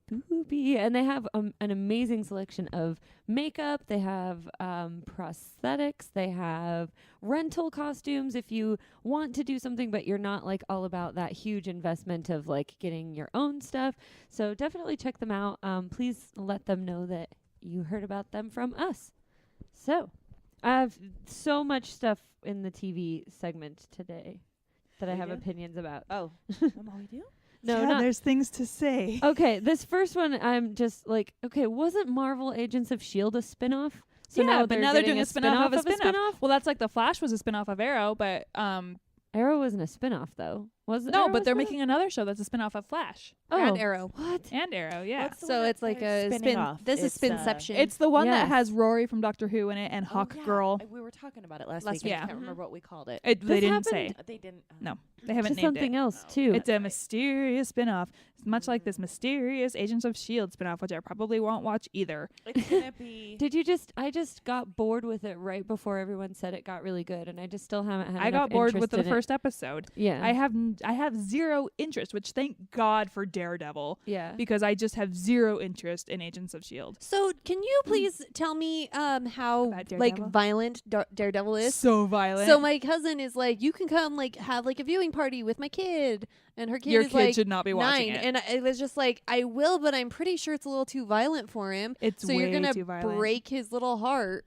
Spoopy. And they have an amazing selection of makeup. They have prosthetics. They have rental costumes if you want to do something, but you're not like all about that huge investment of like getting your own stuff. So definitely check them out. Please let them know that you heard about them from us. So I have so much stuff in the TV segment today that I We have do? opinions about. Oh, we do. No, not there's things to say. Okay, this first one, I'm just like, okay, wasn't Marvel Agents of S.H.I.E.L.D. a spinoff? So yeah, but now they're getting doing a spin-off of a spin-off. spin-off? Well, that's like the Flash was a spin-off of Arrow, but Arrow wasn't a spinoff, though. Was it? no, Arrow but a they're spin-off? making another show that's a spin-off of Flash And Oh, Arrow. what? and Arrow. Yeah. What's the So one it's like they're a spinning spin. off? This is It's, Spinception. It's the one that Yes. has Rory from Doctor Who in it and Oh, Hawk yeah. Girl. We were talking about it last Last week. week. I can't Yeah. remember what we called it. They This didn't say. happened- They didn't. No, they haven't Just named something it. else, too. It's a mysterious spin-off. It's much like this mysterious Agents of S.H.I.E.L.D. spin-off, which I probably won't watch either. It's gonna be. I just got bored with it right before everyone said it got really good, and I just still haven't had I enough got bored with interest the in it. first episode. Yeah. I have zero interest, which thank God for Daredevil, yeah. because I just have zero interest in Agents of S.H.I.E.L.D. So can you please tell me how About like Daredevil? violent Daredevil is? So violent. So my cousin is like, you can come like have like a viewing party with my kid, and her kid Your is kid like should not be watching 9, it. and it was just like, I will, but I'm pretty sure it's a little too violent for him. It's So way you're gonna too violent. break his little heart.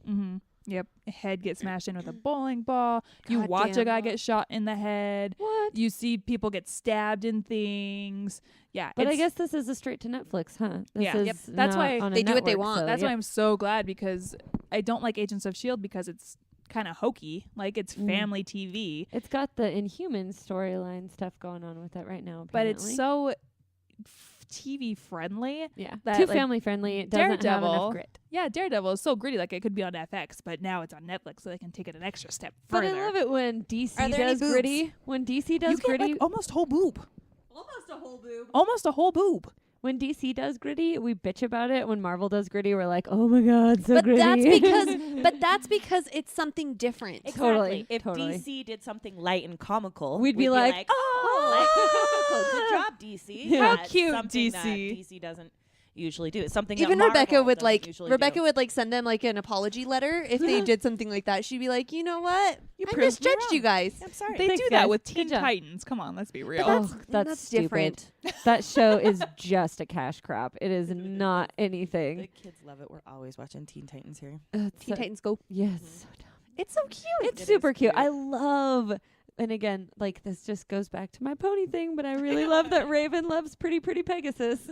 Mm-hmm. Yep. A head gets smashed in with a bowling ball. You God watch a damn. guy get shot in the head. What? You see people get stabbed in things. Yeah. But I it's- guess this is a straight to Netflix, huh? This Yeah. is Yep. That's not why on a they do what they network, want. so that's yeah. why I'm so glad, because I don't like Agents of S.H.I.E.L.D. because it's kind of hokey. Like, it's Mm. family TV. It's got the Inhumans storyline stuff going on with it right now. But it's apparently. so TV friendly. yeah, that, too like, family friendly. It doesn't have Daredevil- enough grit. Yeah, Daredevil is so gritty. Like, it could be on FX, but now it's on Netflix, so they can take it an extra step But further. I love it when DC Are there any does boobs? gritty. When DC does You get, gritty, like, almost whole boob. Almost a whole boob. Almost a whole boob. when DC does gritty, we bitch about it. When Marvel does gritty, we're like, oh my god, so But gritty. that's because it's something different. Totally, If totally. DC did something light and comical, We'd be like, oh, light and comical. Good job, DC. Yeah. How That's cute, something DC. that DC doesn't. usually do. It's something Even that Rebecca Marvel would doesn't like usually Rebecca do. would like send them like an apology letter if they did something like that. She'd be like, you know what? You I proved me misjudged you wrong. guys. I'm sorry. They Thanks, do that guys. with Good Teen job. Titans. Come on, let's be real. That's stupid. different. That show is just a cash crop. It is not The anything. kids love it. We're always watching Teen Titans here. It's Teen so- Titans Go. Yes, so dumb. It's so cute. It's It is super cute. cute. I love, and again, like this just goes back to my pony thing, but I really love that Raven loves Pretty Pegasus.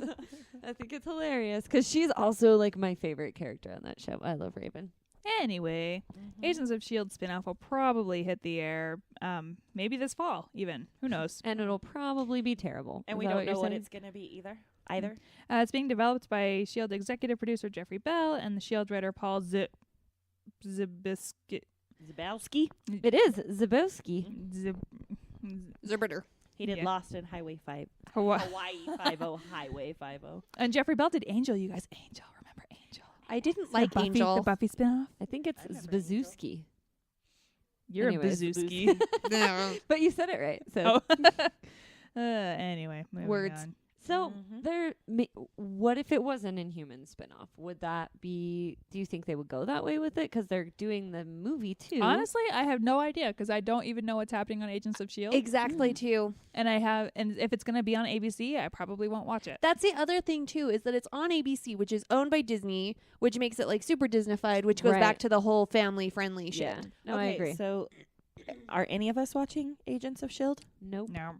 I think it's hilarious because she's also like my favorite character on that show. I love Raven. Anyway, Agents of S.H.I.E.L.D. spinoff will probably hit the air maybe this fall even. Who knows? And it'll probably be terrible. And Is we that don't what you're know what saying? it's going to be either. It's being developed by S.H.I.E.L.D. executive producer Jeffrey Bell and the S.H.I.E.L.D. writer Paul Zabiskie. Zabowski. It is Zabowski. Zerbitter. He did Yeah. Lost in Highway 5. Hawaii. Hawaii 5-0. Highway 5-0. And Jeffrey Bell did Angel, you guys. Angel, remember Angel? I didn't The like Buffy, Angel. The Buffy spinoff. I think it's I remember Angel. Zbazewski. You're Anyways, a Bazooski. But you said it right. So, Anyway, moving Words. on. so what if it was an Inhuman spinoff? Would that be? Do you think they would go that way with it? Because they're doing the movie too. Honestly, I have no idea because I don't even know what's happening on Agents of S.H.I.E.L.D. Exactly, too. And if it's going to be on ABC, I probably won't watch it. That's the other thing, too, is that it's on ABC, which is owned by Disney, which makes it like super Disneyfied, which goes Right. back to the whole family-friendly shit. Yeah. No, I Okay, agree. So, are any of us watching Agents of S.H.I.E.L.D.? Nope. No.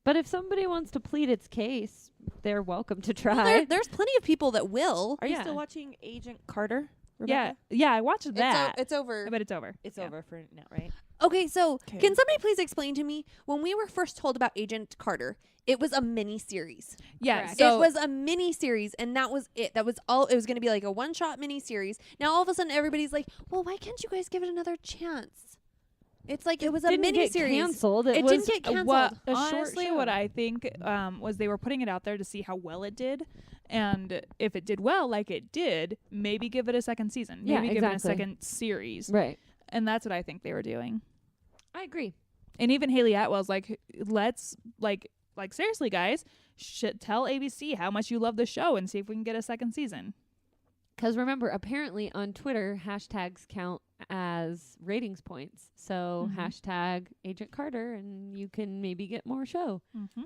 But if somebody wants to plead its case, they're welcome to try. Well, there's plenty of people that will. Are you Yeah. still watching Agent Carter? Yeah. Rebecca? Yeah, I watched that. It's over. But it's over. It's Yeah. over for now, right? Okay, so 'Kay. can somebody please explain to me, when we were first told about Agent Carter, it was a mini-series. Yeah. Correct. So It was a mini-series, and that was it. That was all. It was going to be like a one-shot mini-series. Now, all of a sudden, everybody's like, well, why can't you guys give it another chance? It's like it was a didn't get mini-series. canceled. It was didn't get canceled. a short honestly, what show. I think was they were putting it out there to see how well it did, and if it did well, like it did, maybe give it a second season, Yeah, maybe give it a exactly. second series, Right. and that's what I think they were doing. I agree. And even Haley Atwell's like, let's like seriously, guys, tell ABC how much you love the show and see if we can get a second season. Because remember, apparently on Twitter, hashtags count as ratings points. So hashtag Agent Carter, and you can maybe get more show. Mm-hmm.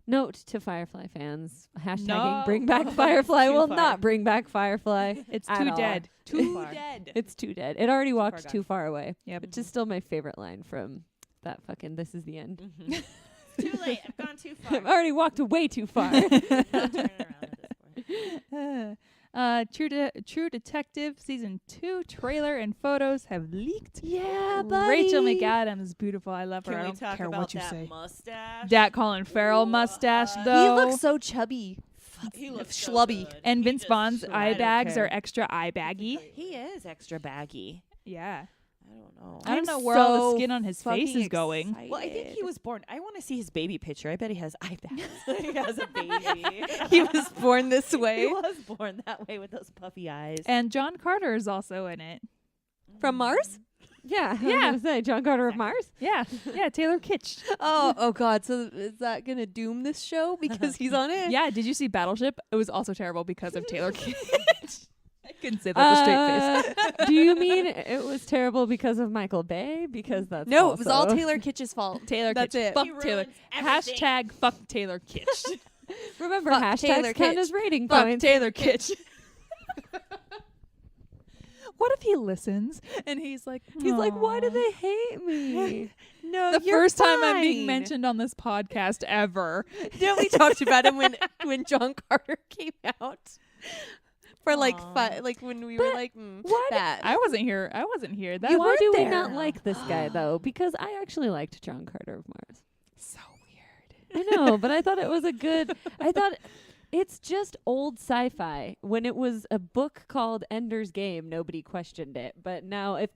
Note to Firefly fans: hashtagging No. Bring Back Firefly Too will far. not bring back Firefly. It's At too all. dead. Too far. It's too dead. It already walked far too gone. far away. Yep. Which is still my favorite line from that fucking "This Is the End." Too late. I've gone too far. I've already walked way too far. Turn it around at this point. True Detective season 2 trailer and photos have leaked. Yeah, buddy. Rachel McAdams is beautiful. I love her. Can I we don't talk care about what you that say. mustache? That Colin Farrell mustache, He though. looks so chubby. He looks schlubby. So good. And He Vince just Vaughn's shredded eye bags her. are extra eye baggy. He is extra baggy. Yeah. I don't know. I don't I'm know where all so the skin on his face fucking is going. excited. Well, I think he was born. I want to see his baby picture. I bet he has eye bags. He has a baby. He was born this way. He was born that way with those puffy eyes. And John Carter is also in it. From Mars? yeah, I was Yeah. gonna say John Carter of Mars. Yeah. Yeah, Taylor Kitsch. Oh God! So is that gonna doom this show because he's on it? Yeah, did you see Battleship? It was also terrible because of Taylor Kitsch. I couldn't say that with a straight face. Do you mean it was terrible because of Michael Bay? Because that's No, it was all also- Taylor Kitsch's fault. Taylor That's Kitsch. it. Fuck He Taylor. ruins everything. Hashtag fuck Taylor Kitsch. Remember, Fuck hashtags Taylor count Kitsch. as rating Fuck points. Taylor Kitsch. What if he listens and he's like, He's like, why do "Aw." they hate me? No, The you're first time I'm being fine. mentioned on this podcast ever. Didn't we talked about him when John Carter came out? For like like when we were But like why did- that. I wasn't here. That You Why weren't do we there. not like this guy though? Because I actually liked John Carter of Mars. so weird. I know, but I thought it was a good. I thought it's just old sci-fi. When it was a book called Ender's Game, nobody questioned it. But now, if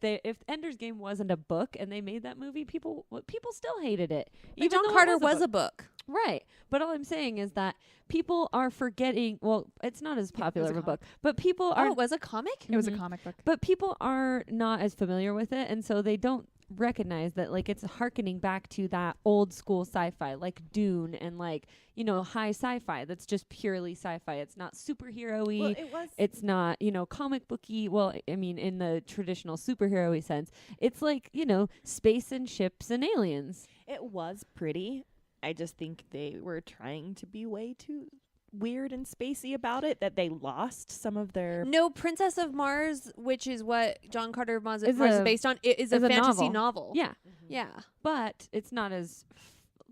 Ender's Game wasn't a book and they made that movie, people still hated it. But John though it Carter was book. a book. Right. But all I'm saying is that people are forgetting. Well, it's not as popular of a book, but people Oh, are. it was a comic? It was a Mhm. comic book. But people are not as familiar with it, and so they don't. recognize that like it's harkening back to that old school sci-fi, like Dune and like, you know, high sci-fi that's just purely sci-fi. It's not superhero-y. Well, it was. It's not, you know, comic booky. Well, I mean, in the traditional superhero-y sense, it's like, you know, space and ships and aliens. It was pretty. I just think they were trying to be way too weird and spacey about it, that they lost some of their. No, Princess of Mars, which is what John Carter of Mars Is is a- based on, it is a is a fantasy novel. novel. Yeah, Yeah. but it's not as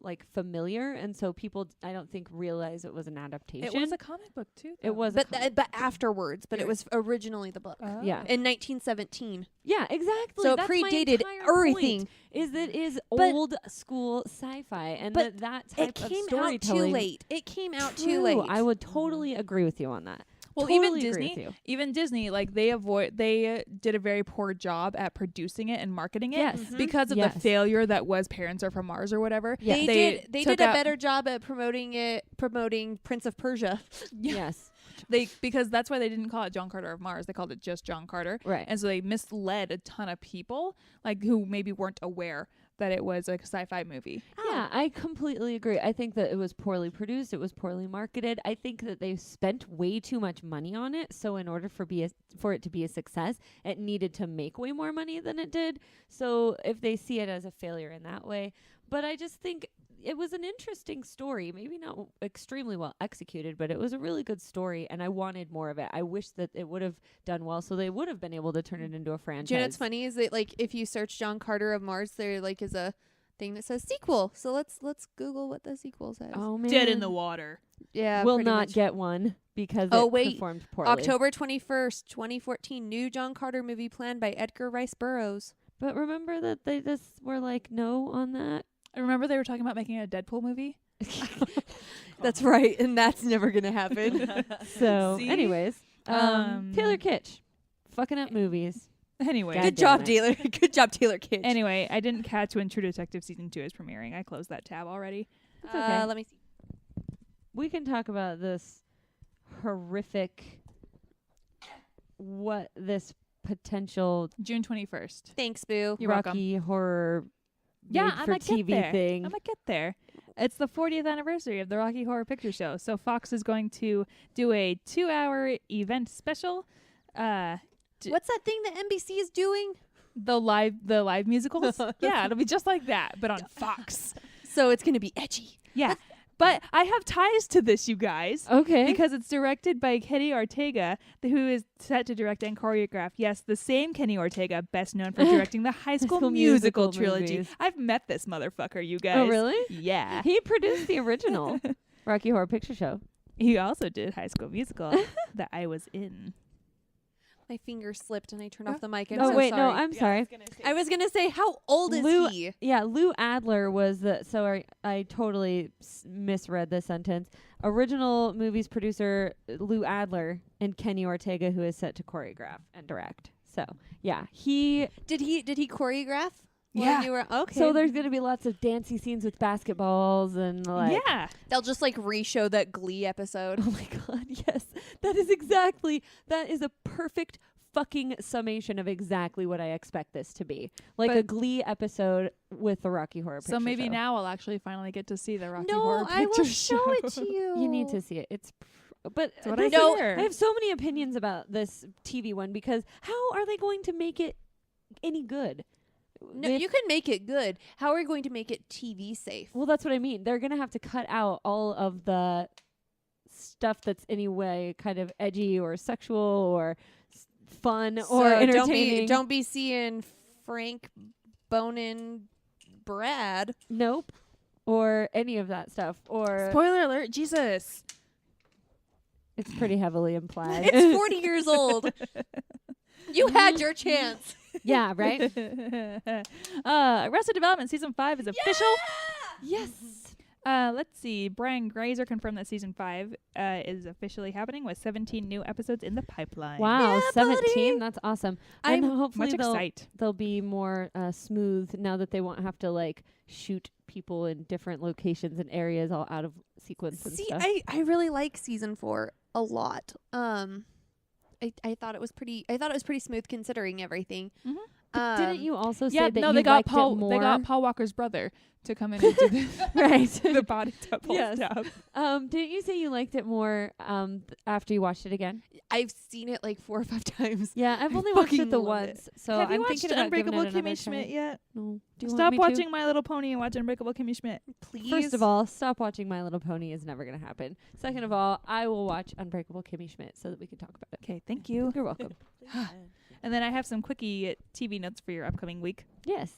like familiar, and so people I don't think realize it was an adaptation. It was a comic book too. It was, a But comic. but afterwards, but it was originally the book. Yeah. In 1917. Yeah, exactly. So it That's my predated entire everything. point, is that it is But- old school sci-fi, and but that It type of came out storytelling. too late. It came out True. too late. I would totally agree with you on that. Well, Totally even agree with Disney, you. like they did a very poor job at producing it and marketing it Yes. because of Yes. the failure that was Parents Are from Mars or whatever. Yeah. They took did a out- better job at promoting Prince of Persia. Yes. Because that's why they didn't call it John Carter of Mars. They called it just John Carter. Right. And so they misled a ton of people, like who maybe weren't aware that it was like a sci-fi movie. Yeah, I completely agree. I think that it was poorly produced. It was poorly marketed. I think that they spent way too much money on it. So in order for it to be a success, it needed to make way more money than it did. So if they see it as a failure in that way, but I just think it was an interesting story. Maybe not extremely well executed, but it was a really good story, and I wanted more of it. I wish that it would have done well, so they would have been able to turn it into a franchise. Do you know what's funny is that like if you search John Carter of Mars, there like is a thing that says sequel. So let's Google what the sequel says. Oh man, Dead in the water. Yeah, will pretty not much. get one because Oh, it wait. performed poorly. October 21st, 2014, new John Carter movie planned by Edgar Rice Burroughs. But remember that they just were like no on that. I remember they were talking about making a Deadpool movie. That's right, and that's never gonna happen. So, See? anyways, Um, Taylor Kitsch, fucking up movies. Anyway. God Good damn job, it. Taylor. Good job, Taylor Kitsch. Anyway, I didn't catch when True Detective season 2 is premiering. I closed that tab already. It's okay. Let me see. We can talk about this horrific, what this potential June 21st. Thanks, Boo. You're welcome. Rocky horror Yeah, made I for might get TV there. thing. I might get there. It's the 40th anniversary of the Rocky Horror Picture Show. So Fox is going to do a 2-hour event special. What's that thing that NBC is doing? The live musicals. Yeah, it'll be just like that, but on Fox. So it's gonna be edgy. Yeah. But I have ties to this, you guys. Okay. Because it's directed by Kenny Ortega, who is set to direct and choreograph. Yes, the same Kenny Ortega, best known for directing the High School, School Musical Musical trilogy. movies. I've met this motherfucker, you guys. Oh, really? Yeah. He produced the original Rocky Horror Picture Show. He also did High School Musical that I was in. My finger slipped and I turned off the mic. I'm Oh, so wait, sorry. no, I'm sorry. I was gonna say, how old is Lou- he? Yeah, Lou Adler was the. So I totally misread this sentence. Original movies producer Lou Adler and Kenny Ortega, who is set to choreograph and direct. So yeah, he. Did he choreograph? Yeah. When you were okay. So there's gonna be lots of dancey scenes with basketballs and like. Yeah. they'll just like re-show that Glee episode. Oh my god, yes. That is a perfect fucking summation of exactly what I expect this to be. Like But- a Glee episode with the Rocky Horror Picture So maybe Show. now I'll actually finally get to see the Rocky No, Horror I Picture will show it to you. You need to see it. It's but That's what I this is- hear. I have so many opinions about this TV one because how are they going to make it any good? No, If- you can make it good. How are we going to make it TV safe? Well, that's what I mean. They're going to have to cut out all of the stuff that's anyway kind of edgy or sexual or fun or entertaining. Don't be seeing Frank boning Brad. Nope. Or any of that stuff. Or Spoiler alert, Jesus. it's pretty heavily implied. It's 40 years old. You had your chance. Yeah, right? Arrested Development Season 5 is official. Yes. Let's see. Brian Grazer confirmed that Season 5 is officially happening with 17 new episodes in the pipeline. Wow, Yeah, 17. buddy. That's awesome. I'm and hopefully Much they'll excite. they'll be more smooth now that they won't have to like shoot people in different locations and areas all out of sequence and See, stuff. I really like season 4 a lot. I thought it was pretty smooth considering everything. Mhm. Didn't you also say Yeah, that no, you they got liked Paul. it more? They got Paul Walker's brother to come in and do the right. the body double Yes. stuff. Didn't you say you liked it more after you watched it again? I've seen it like 4 or 5 times. Yeah, I've I only watched it fucking the love it. once, so Have you I'm watched thinking about giving Unbreakable it another Kimmy try. Schmidt yet? No. Do you Stop want me to? watching My Little Pony and watch Unbreakable Kimmy Schmidt. Please. First of all, stop watching My Little Pony is never going to happen. Second of all, I will watch Unbreakable Kimmy Schmidt so that we can talk about it. Okay, thank you. You're welcome. And then I have some quickie TV notes for your upcoming week. Yes.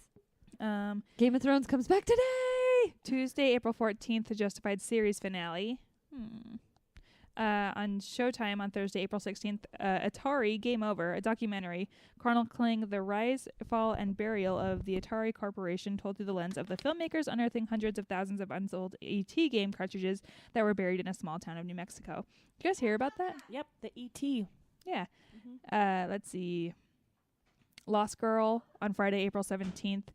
Um, Game of Thrones comes back today. Tuesday, April 14th, the Justified series finale. On Showtime on Thursday, April 16th, Atari Game Over, a documentary chronicling the rise, fall, and burial of the Atari Corporation told through the lens of the filmmakers unearthing hundreds of thousands of unsold AT game cartridges that were buried in a small town of New Mexico. Did you guys hear about that? Yep, the E.T. Yeah. Let's see. Lost Girl on Friday, April 17th.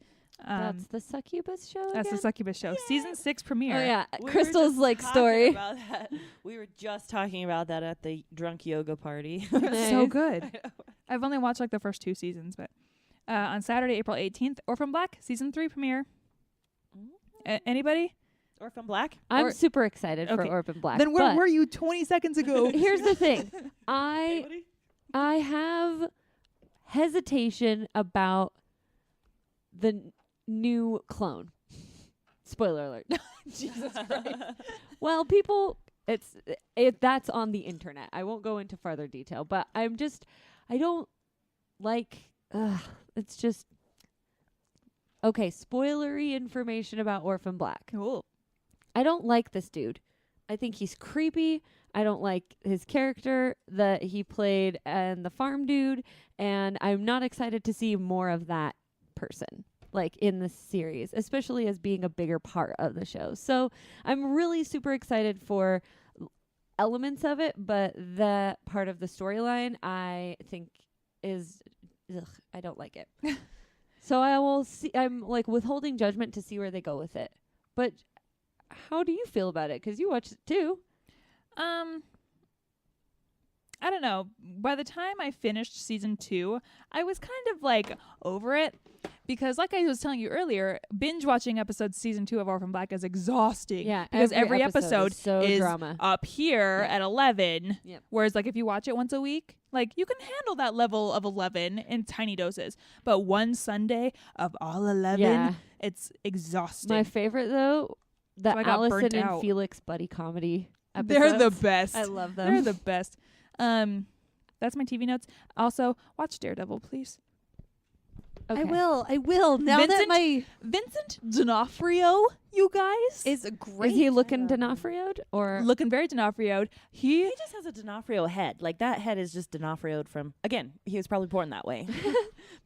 That's the Succubus show That's the again? Succubus show. Season 6 premiere. Oh, yeah. We were Crystal's, just like, talking story. about that. We were just talking about that at the drunk yoga party. It's so Nice. good. I've only watched like the first 2 seasons, but on Saturday, April 18th, Orphan Black season 3 premiere. Anybody? Orphan Black? I'm Or- super excited for Okay. Orphan Black. Then where but were you 20 seconds ago? here's the thing. I have hesitation about the new clone. Spoiler alert. Jesus Christ. Well, that's on the internet. I won't go into further detail, but I don't like, it's just, okay, spoilery information about Orphan Black. Cool. I don't like this dude. I think he's creepy. I don't like his character that he played and the farm dude, and I'm not excited to see more of that person, like, in this series, especially as being a bigger part of the show. So I'm really super excited for elements of it, but that part of the storyline I think is, I don't like it. So I will see, I'm like withholding judgment to see where they go with it. But how do you feel about it? 'Cause you watched it too. I don't know. By the time I finished season 2, I was kind of like over it because, like I was telling you earlier, binge watching episodes season 2 of Orphan Black is exhausting. Yeah, because every episode is so is drama. up here Yeah. at 11. Yep. Whereas, like, if you watch it once a week, like, you can handle that level of 11 in tiny doses. But one Sunday of all 11, Yeah. it's exhausting. My favorite though, the So I got Allison burnt and out. Felix buddy comedy episodes. They're the best. I love them. They're the best. That's my TV notes. Also, watch Daredevil, please. Okay. I will. Now that Vincent- my Vincent D'Onofrio, you guys, is great. Is he looking D'Onofrio'd or looking very D'Onofrio'd. He He just has a D'Onofrio head. Like, that head is just D'Onofrio'd from, again, he was probably born that way.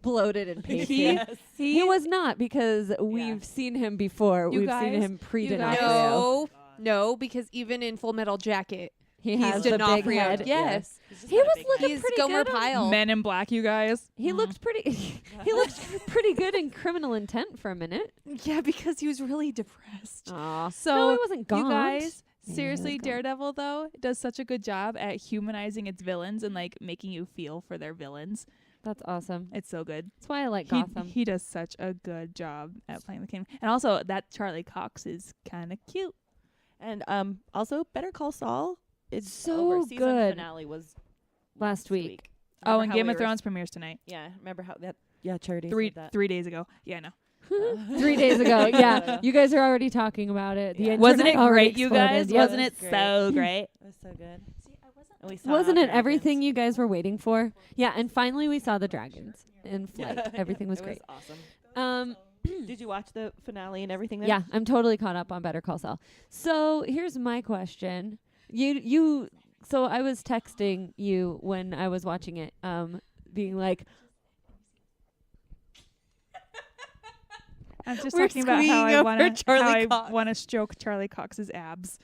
bloated and pasty? Yes. He was not, because we've seen him before. You We've guys- seen him pre you guys- D'Onofrio. No, because even in Full Metal Jacket, He he's has the big D'Onofrio. head. Yes. He was looking He's pretty Gomer good. Pyle. Men in Black, you guys. He looked pretty. He looked pretty good in Criminal Intent for a minute. Yeah, because he was really depressed. Aw. So no, he wasn't gaunt. you guys, Yeah, seriously, he was gaunt. Daredevil though does such a good job at humanizing its villains and like making you feel for their villains. That's awesome. It's so good. That's why I like He, Gotham. he does such a good job at playing the king. And also that Charlie Cox is kind of cute. And also, Better Call Saul is So over. Season good. finale was Last week. Oh, Remember and how Game we of were Thrones premieres tonight. Yeah, remember how that? Yeah, Charity Three said that. 3 days ago. Yeah, I know. 3 days ago. Yeah, you guys are already talking about it. The Yeah. Wasn't it internet already great, you exploded. guys? Yep. Wasn't it Great. so great? It was so good. And we saw Wasn't it dragons. everything you guys were waiting for? Yeah, and finally we saw the dragons in flight. Yeah. Everything was It great. awesome. Did you watch the finale and everything? Then? Yeah, I'm totally caught up on Better Call Saul. So here's my question. So I was texting you when I was watching it, being like, I'm just We're talking about how squeeing I over Charlie Cox. want to stroke Charlie Cox's abs.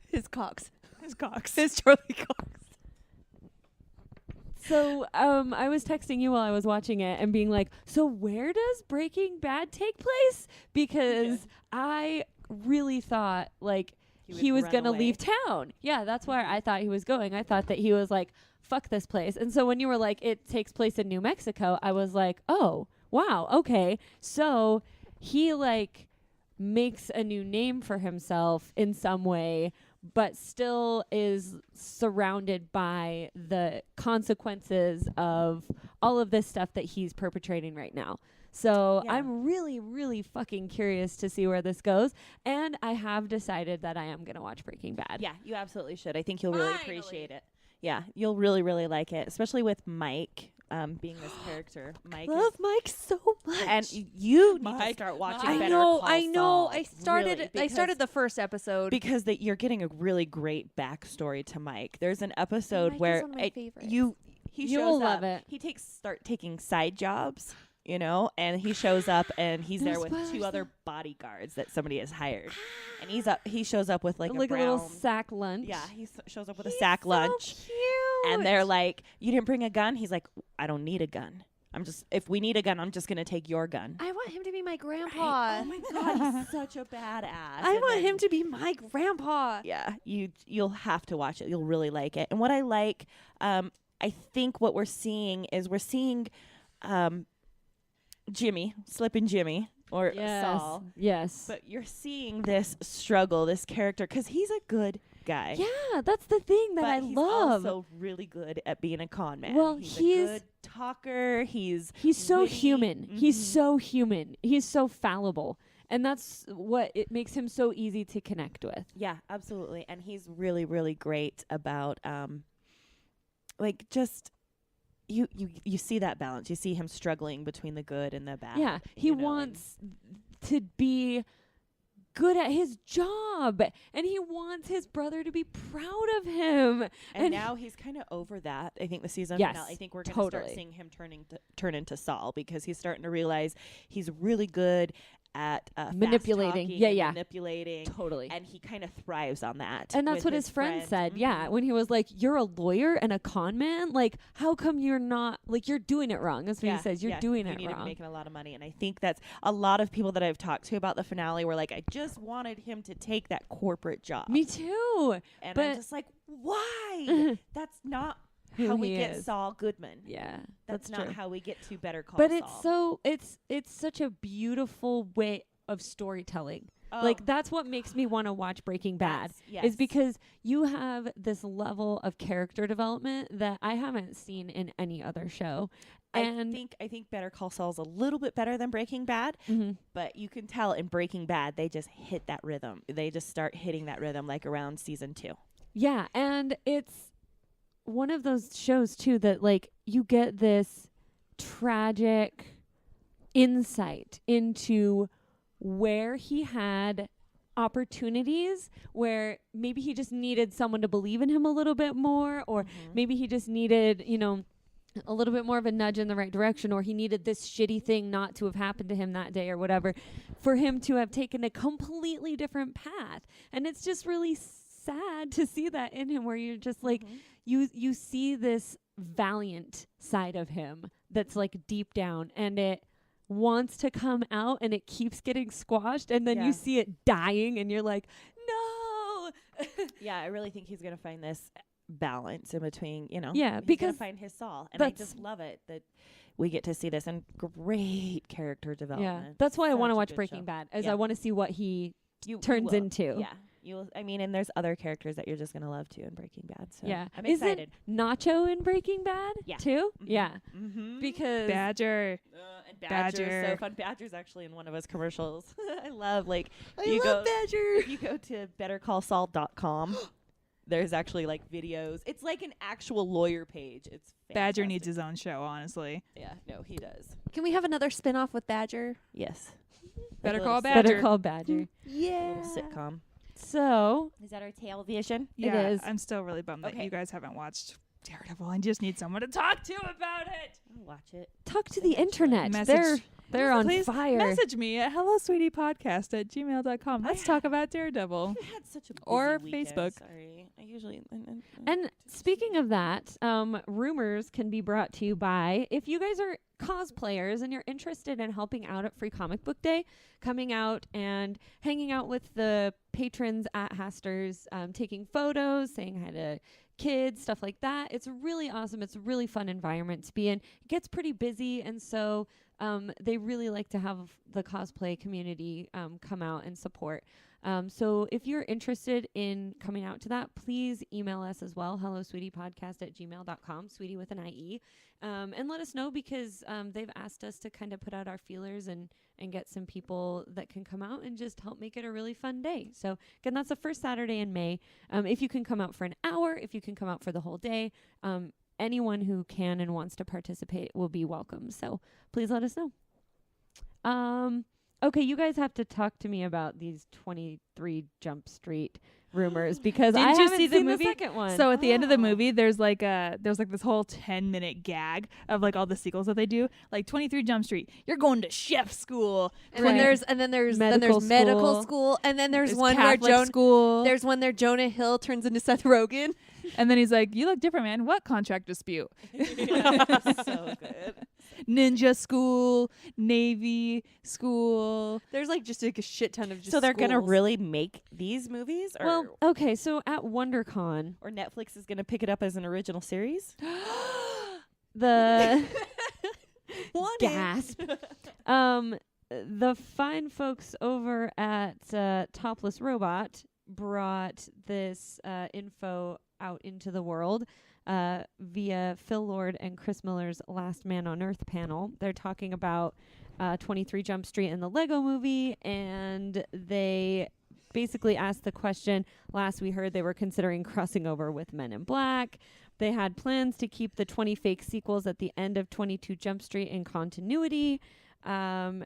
His Cox. His Cox. His Charlie Cox. so I was texting you while I was watching it and being like, so where does Breaking Bad take place? Because I really thought like he was run gonna away. leave town. Yeah, that's where I thought he was going. I thought that he was like, fuck this place. And so when you were like, it takes place in New Mexico, I was like, oh, wow, okay. So he like makes a new name for himself in some way, but still is surrounded by the consequences of all of this stuff that he's perpetrating right now. So Yeah. I'm really, really fucking curious to see where this goes. And I have decided that I am going to watch Breaking Bad. Yeah, you absolutely should. I think you'll really appreciate it. Yeah, you'll really, really like it, especially with Mike being this character. Mike Love is, Mike so much. and you need to Mike, start watching I Better know. Call I know. Saul, I started. really, I started because- the first episode. because you're getting a really great backstory to Mike. There's an episode Mike is where one of my favorites. he You'll shows love up. it. He start taking side jobs, you know, and he shows up and he's No there with spoilers, two other though. bodyguards that somebody has hired, and he shows up with like a a brown, little sack lunch. yeah, shows up with a sack lunch, So cute. and they're like, "You didn't bring a gun?" He's like, "I don't need a gun. If we need a gun, I'm just gonna take your gun." I want him to be my grandpa. Right? Oh my god, he's such a badass. I And want then- him to be my grandpa. Yeah, you'll have to watch it. You'll really like it. And what I like, I think what we're seeing, Jimmy, Slippin' Jimmy, or Yes. Saul. Yes. But you're seeing this struggle, this character, because he's a good guy. yeah, that's the thing that but I he's love. also really good at being a con man. Well, he's he's- a good talker. He's so witty. human. He's Mhm. so human. He's so fallible. And that's what it makes him so easy to connect with. Yeah, absolutely. And he's really, really great about like just you see that balance. You see him struggling between the good and the bad. Yeah, he you know, and- wants to be good at his job, and he wants his brother to be proud of him. And and now he's kind of over that. I think the season Yes, finale. I think we're going to start totally. seeing him turn into Saul, because he's starting to realize he's really good at Manipulating. fast-talking Yeah, and yeah. manipulating. Totally. And he kind of thrives on that. And that's with what his friend said. Yeah, Mhm. when he was like, "You're a lawyer and a con man. Like, how come you're not like you're doing it wrong?" That's what he says. You're doing you it need to be wrong. making a lot of money. And I think that's a lot of people that I've talked to about the finale were like, I just wanted him to take that corporate job. Me too. And but- I'm just like, why? That's not Who how we he get is. Saul Goodman. Yeah, That's not true. how we get to Better Call But Saul. it's such a beautiful way of storytelling. Oh, Like that's what makes me want to watch Breaking Bad. Is because you have this level of character development that I haven't seen in any other show. And I think Better Call Saul's a little bit better than Breaking Bad, Mhm. but you can tell in Breaking Bad they just hit that rhythm. They just start hitting that rhythm like around season 2. yeah, and it's one of those shows too that like you get this tragic insight into where he had opportunities, where maybe he just needed someone to believe in him a little bit more, or maybe he just needed, a little bit more of a nudge in the right direction, or he needed this shitty thing not to have happened to him that day or whatever, for him to have taken a completely different path. And it's just really sad to see that in him, where you're just like, you see this valiant side of him that's like deep down, and it wants to come out and it keeps getting squashed, and then Yeah. you see it dying and you're like, no. Yeah, I really think he's going to find this balance in between, Yeah, he's gonna because find his Saul. And I that's- just love it that we get to see this, and great character yeah, development. that's why I want Such to a watch good Breaking show. Bad, as Yeah. I want to see what he You turns will. into. Yeah. And there's other characters that you're just going to love too in Breaking Bad. So Yeah. I'm Isn't excited. Nacho in Breaking Bad Yeah. too? Mhm. Yeah. Mm-hmm. Because Badger. And Badger's Badger. so fun. Badger's actually in one of his commercials. I love I you love go Badger. if you go to bettercallsaul.com. There's actually like videos. It's like an actual lawyer page. It's Badger fantastic. needs his own show, honestly. Yeah, no, he does. Can we have another spin-off with Badger? Yes. Better Like a Call little Badger. Better Call Badger. Yeah. Little sitcom. So Is that our television? It Yeah, is. I'm still really bummed that Okay. you guys haven't watched Daredevil. I just need someone to talk to about it. I'll watch it. talk to the internet. Message- They're on Please fire. message me at hellosweetiepodcast@gmail.com. Let's talk about Daredevil. I had such a busy Or weekend, Facebook. Sorry. I usually And speaking of that, rumors can be brought to you by, if you guys are cosplayers and you're interested in helping out at Free Comic Book Day, coming out and hanging out with the patrons at Haster's, taking photos, saying hi to kids, stuff like that. It's really awesome. It's a really fun environment to be in. It gets pretty busy, and so they really like to have the cosplay community come out and support. So if you're interested in coming out to that, please email us as well, hellosweetiepodcast@gmail.com, sweetie with an IE, and let us know, because they've asked us to kind of put out our feelers and get some people that can come out and just help make it a really fun day. So again, that's the first Saturday in May. If you can come out for an hour, if you can come out for the whole day, anyone who can and wants to participate will be welcome. So please let us know. Okay, you guys have to talk to me about these 23 Jump Street rumors, because I Didn't you haven't see the seen movie? the second one. So at the end of the movie, there's like this whole 10-minute gag of like all the sequels that they do. Like 23 Jump Street, you're going to chef school. And Right. then there's Medical medical school, and then there's one Catholic where school. there's one there Jonah Hill turns into Seth Rogen. And then he's like, "You look different, man. What contract dispute?" So good. Ninja school, Navy school. There's like just like a shit ton of just So they're gonna schools. really make these movies, or Well, okay, so at WonderCon, or Netflix is gonna pick it up as an original series? the Want it. gasp. The fine folks over at Topless Robot brought this info out into the world via Phil Lord and Chris Miller's Last Man on Earth panel. They're talking about 23 Jump Street and the Lego movie, and they basically asked the question. Last we heard, they were considering crossing over with Men in Black. They had plans to keep the 20 fake sequels at the end of 22 Jump Street in continuity.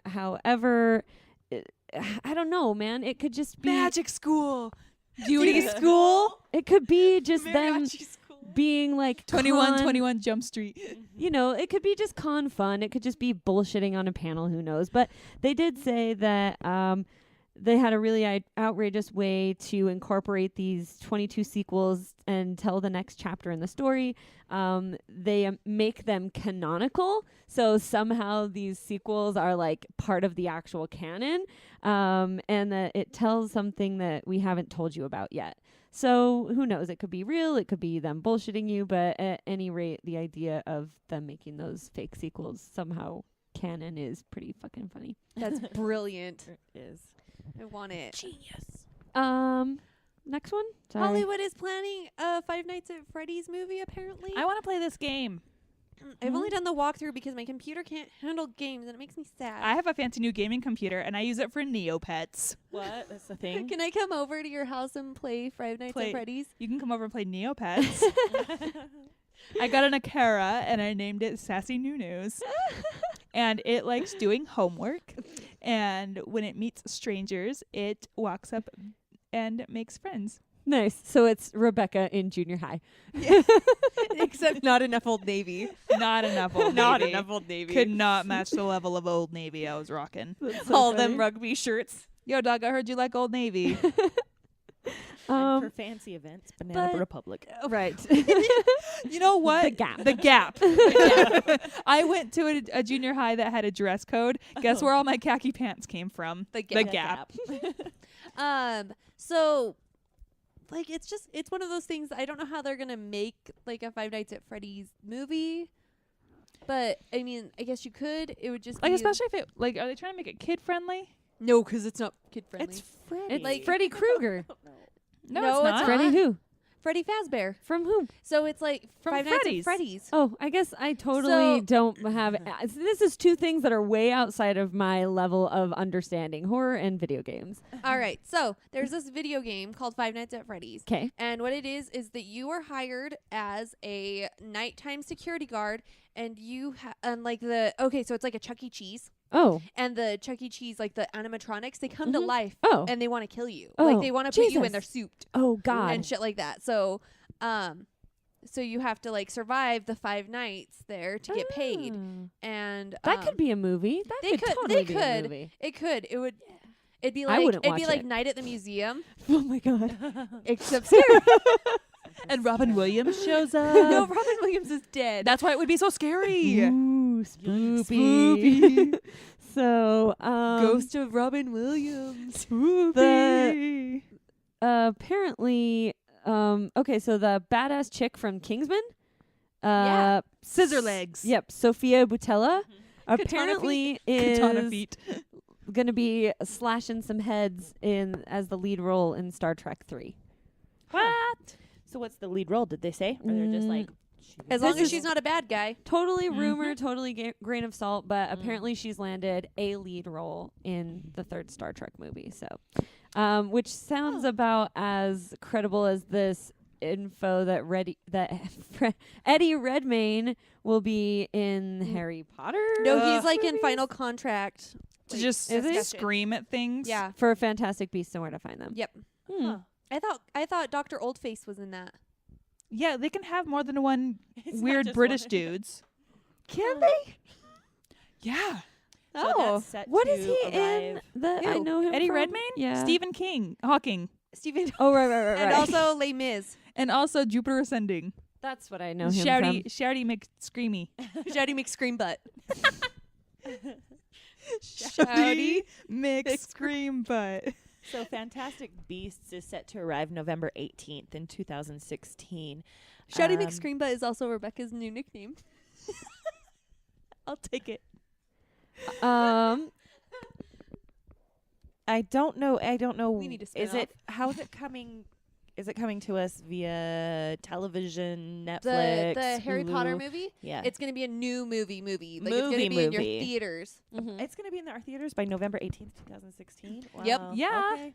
However, I don't know, man. It could just be Magic school, beauty school, It could be just them Mariachi school. being like 21 Jump Street. You know, it could be just con fun. It could just be bullshitting on a panel. Who knows? But they did say that they had a really outrageous way to incorporate these 22 sequels and tell the next chapter in the story. They make them canonical. So somehow these sequels are like part of the actual canon, and that it tells something that we haven't told you about yet. So who knows? It could be real. It could be them bullshitting you. But at any rate, the idea of them making those fake sequels somehow canon is pretty fucking funny. That's brilliant. It is. I want it. Genius. Next one. Sorry. Hollywood is planning a Five Nights at Freddy's movie, apparently. I want to play this game. I've only done the walkthrough because my computer can't handle games, and it makes me sad. I have a fancy new gaming computer, and I use it for Neopets. What? That's the thing. Can I come over to your house and play Five Nights at Freddy's? You can come over and play Neopets. I got an Akara, and I named it Sassy Nunus. And it likes doing homework. And when it meets strangers, it walks up and makes friends. Nice. So it's Rebecca in junior high. Except not enough Old Navy. Not enough Old Not Navy. enough Old Navy. Could not match the level of Old Navy I was rocking. All them rugby shirts. Yo, dog, I heard you like Old Navy. And for fancy events, Banana but- Republic. Right. You know what? The Gap. The Gap. I went to a junior high that had a dress code. Guess where all my khaki pants came from? The Gap. So, like, it's one of those things. I don't know how they're gonna make like a Five Nights at Freddy's movie, but I mean, I guess you could. It would just Like, be especially if it, like, are they trying to make it kid friendly? no, because it's not kid friendly. It's Freddy. It's like Freddy Krueger. No, No, it's it's not. Freddy who? Freddy Fazbear. From who? So it's like From Five Nights Freddy's. at Freddy's. Oh, I guess I totally So- don't have. This is two things that are way outside of my level of understanding: horror and video games. All right. So there's this video game called Five Nights at Freddy's. Okay. And what it is that you are hired as a nighttime security guard, and you so it's like a Chuck E. Cheese, Oh. and the Chuck E. Cheese, like the animatronics, they come to Mhm. life, Oh. and they want to kill you. Oh, Like they want to put you in Jesus. their soup Oh God. and shit like that. So, so you have to like survive the 5 nights there to get paid, Oh. and That could be a movie. That they could could- totally they be a could. movie. It could. It would. It'd be I like wouldn't it'd be watch like it. Night at the Museum, Oh my God. except scary. And Robin Williams shows up. No, Robin Williams is dead. That's why it would be so scary. Ooh, spoopy. So, Ghost of Robin Williams. the apparently, okay, so the badass chick from Kingsman, Yeah. Scissor legs. Yep, Sophia Boutella. apparently Katana is feet. going to be slashing some heads in as the lead role in Star Trek 3. What? So what's the lead role? Did they say? Or they're just like, As long as she's not a bad guy. Totally Mm-hmm. rumor, totally grain of salt, but apparently she's landed a lead role in the third Star Trek movie. So, which sounds about as credible as this info that Eddie Redmayne will be in Harry Potter. No, he's like in final contract. To just is it? scream at things. Yeah. For Fantastic Beasts and Where to Find Them. Yep. Hmm. I thought Dr. Oldface was in that. Yeah, they can have more than one It's not weird just British one. dudes. Can they? Yeah. So that's set What to is he in? arrive. That I Who? know him Eddie from? Redmayne? Yeah. Stephen King. Hawking. Stephen. Oh, right. And also Les Mis. And also Jupiter Ascending. That's what I know him Shouty McScreamy. Shoutie McScreambutt. Shouty McScreambutt. So Fantastic Beasts is set to arrive November 18th in 2016. Shoutie Um, McScreambutt is also Rebecca's new nickname. I'll take it. from. I don't know. We need a Is spin-off. it? How is it coming? Is it coming to us via television, The Netflix, Harry Potter Hulu? movie. Yeah, It's going to be a new movie. Like it's going Movie to be in your movie. theaters. it's going to be in our theaters by November 18th, 2016. Yep. Wow. Yeah. Okay.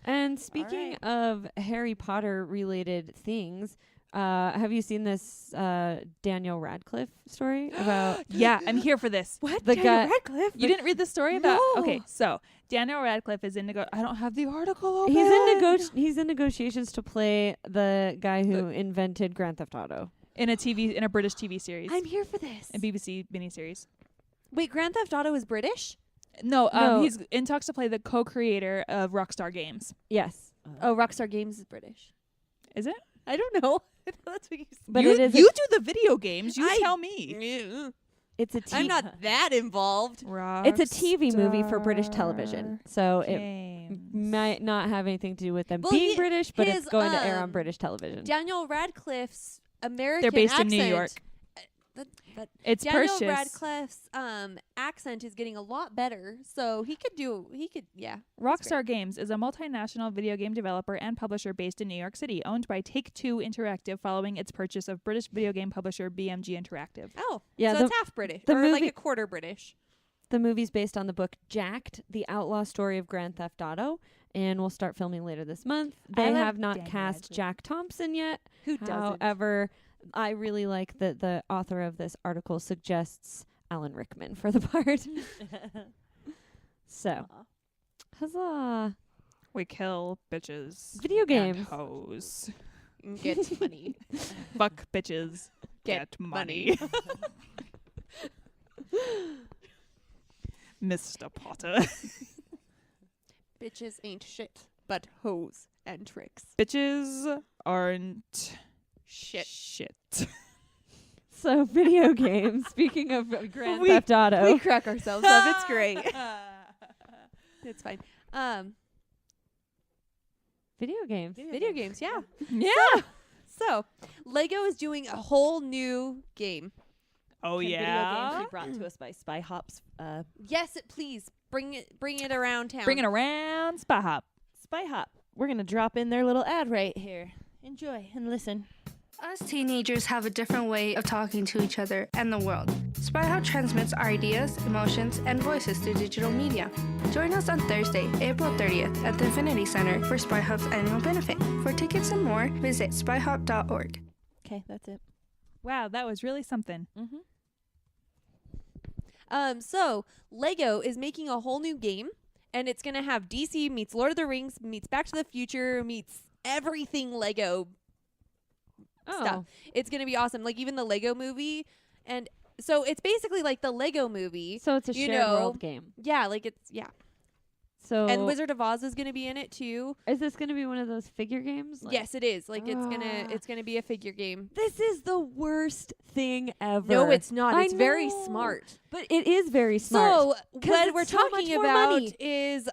And speaking right. of Harry Potter related things, have you seen this Danielle Radcliffe story about Yeah, I'm here for this. what the guy? You didn't read the story about? No. Okay, so Danielle Radcliffe is in I don't have the article open. He's in negotiations to play the guy who invented Grand Theft Auto. in a British TV series. I'm here for this. A BBC miniseries. Wait, Grand Theft Auto is British? No, No. he's in talks to play the co-creator of Rockstar Games. Yes, Oh, Rockstar Games is British. Is it? I don't know. That's what you said. but you, it is. you do the video games. You I- tell me. It's a I'm not that involved. It's a TV movie for British television, so it Games. might not have anything to do with them Well, being British, but his, it's going to air on um, British television. Daniel Radcliffe's American They're based in New accent- York. that It's Daniel purchased. Radcliffe's accent is getting a lot better, so he could, yeah. Rockstar Games is a multinational video game developer and publisher based in New York City, owned by Take-Two Interactive following its purchase of British video game publisher BMG Interactive. Oh, Yeah, so the- it's half British, the or like movie- a quarter British. The movie's based on the book Jacked, the outlaw story of Grand Theft Auto, and will start filming later this month. They love have not Daniel cast Radcliffe. Jack Thompson yet. Who doesn't? However, I really like that the author of this article suggests Alan Rickman for the part. So, huzzah. We kill bitches. Video and games. hoes. Get money. Fuck bitches. Get money. Mr. Potter. Bitches ain't shit, but hoes and tricks. Bitches aren't Shit. shit. So, video games. Speaking of Grand We- Theft Auto. We crack ourselves up. It's great. It's fine. Video games. Video games, yeah. Yeah. So, Lego is doing a whole new game. Oh, Can yeah. Video games be brought to us by Spy Hops. Yes, please bring it around town. Bring it around, Spy Hop. Spy Hop. We're gonna drop in their little ad right here. Enjoy and listen. Us teenagers have a different way of talking to each other and the world. Spy Hub transmits our ideas, emotions, and voices through digital media. Join us on Thursday, April 30th at the Infinity Center for Spy Hub's annual benefit. For tickets and more, visit spyhub.org. Okay, that's it. Wow, that was really something. Mm-hmm. So Lego is making a whole new game, and it's gonna have DC meets Lord of the Rings meets Back to the Future meets everything Lego stuff. It's gonna be awesome. Like even the Lego movie, and so it's basically like the Lego movie. So it's a You shared know, world game. Yeah, like it's So and Wizard of Oz is gonna be in it too. is this going to be one of those figure games? Like, Yes, it is. Like Ah. it's gonna be a figure game. This is the worst thing ever. No, it's not. I It's very know. smart. But it is very smart. So 'Cause what it's we're so much talking more about money. is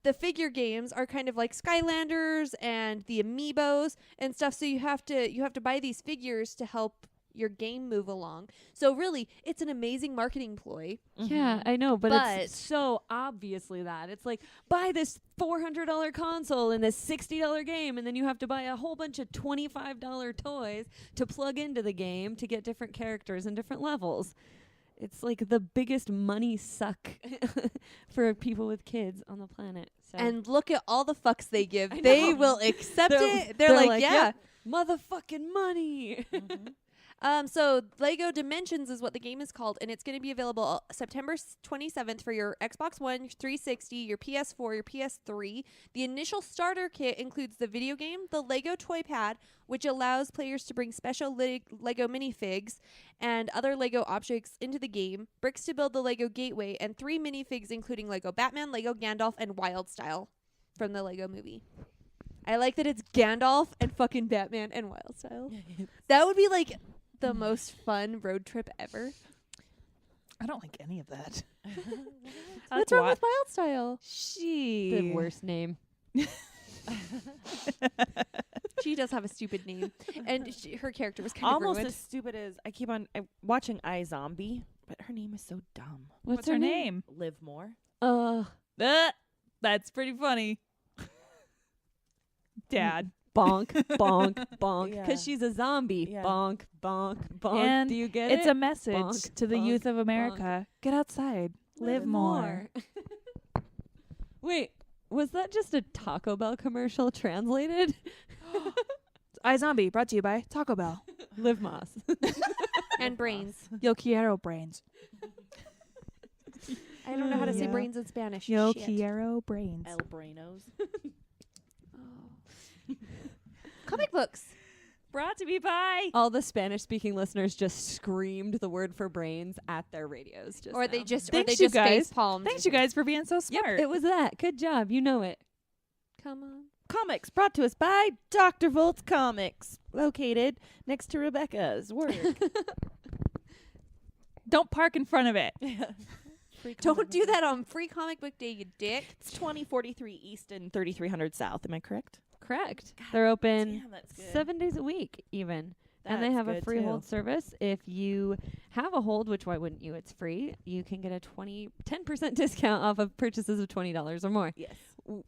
the figure games are kind of like Skylanders and the Amiibos and stuff. So you have to buy these figures to help your game move along. So really, it's an amazing marketing ploy. Yeah, I know, but But- it's so obviously that. It's like, buy this $400 console and this $60 game, and then you have to buy a whole bunch of $25 toys to plug into the game to get different characters and different levels. It's like the biggest money suck for people with kids on the planet. So. And look at all the fucks they give. I They know. will accept They're- it. They're like, yeah. "Yep, motherfucking money. So Lego Dimensions is what the game is called, and it's going to be available September 27th for your Xbox One, your 360, your PS4, your PS3. The initial starter kit includes the video game, the Lego toy pad, which allows players to bring special Lego minifigs and other Lego objects into the game, bricks to build the Lego gateway, and 3 minifigs including Lego Batman, Lego Gandalf, and Wild Style from the Lego movie. I like that it's Gandalf and fucking Batman and Wild Style. That would be like the most fun road trip ever. I don't like any of that. What's wrong with Wild Style? The worst name. She does have a stupid name, and her character was kind Almost of as stupid as I keep on watching iZombie, but her name is so dumb. What's her name? Live More. That's pretty funny. Dad. Bonk, bonk, bonk. Yeah. Because she's a zombie. Yeah. Bonk, bonk, bonk. And Do you get It's it? a message Bonk, to the bonk, youth of bonk. America. Get outside. Live more. Wait, was that just a Taco Bell commercial translated? iZombie brought to you by Taco Bell. Live Moss. and brains. Yo quiero brains. I don't know how to say Yeah. brains in Spanish. Yo Shit. quiero brains. El Branos. Comic books. Brought to you by. All the Spanish-speaking listeners just screamed the word for brains at their radios. Just Or they now. just Thanks, you guys. face palmed. Thanks, you guys, for being so Yep, smart. it was that. Good job. You know it. Come on. Comics brought to us by Dr. Volt's Comics, located next to Rebecca's work. Don't park in front of it. Don't do that on Free Comic Book Day, you dick. It's 2043 East and 3300 South. Am I correct? Correct. They're open Damn, that's good. 7 days a week, even. And they That's have a good, free too. hold service. If you have a hold, which why wouldn't you? It's free. You can get a 10% discount off of purchases of $20 or more. Yes.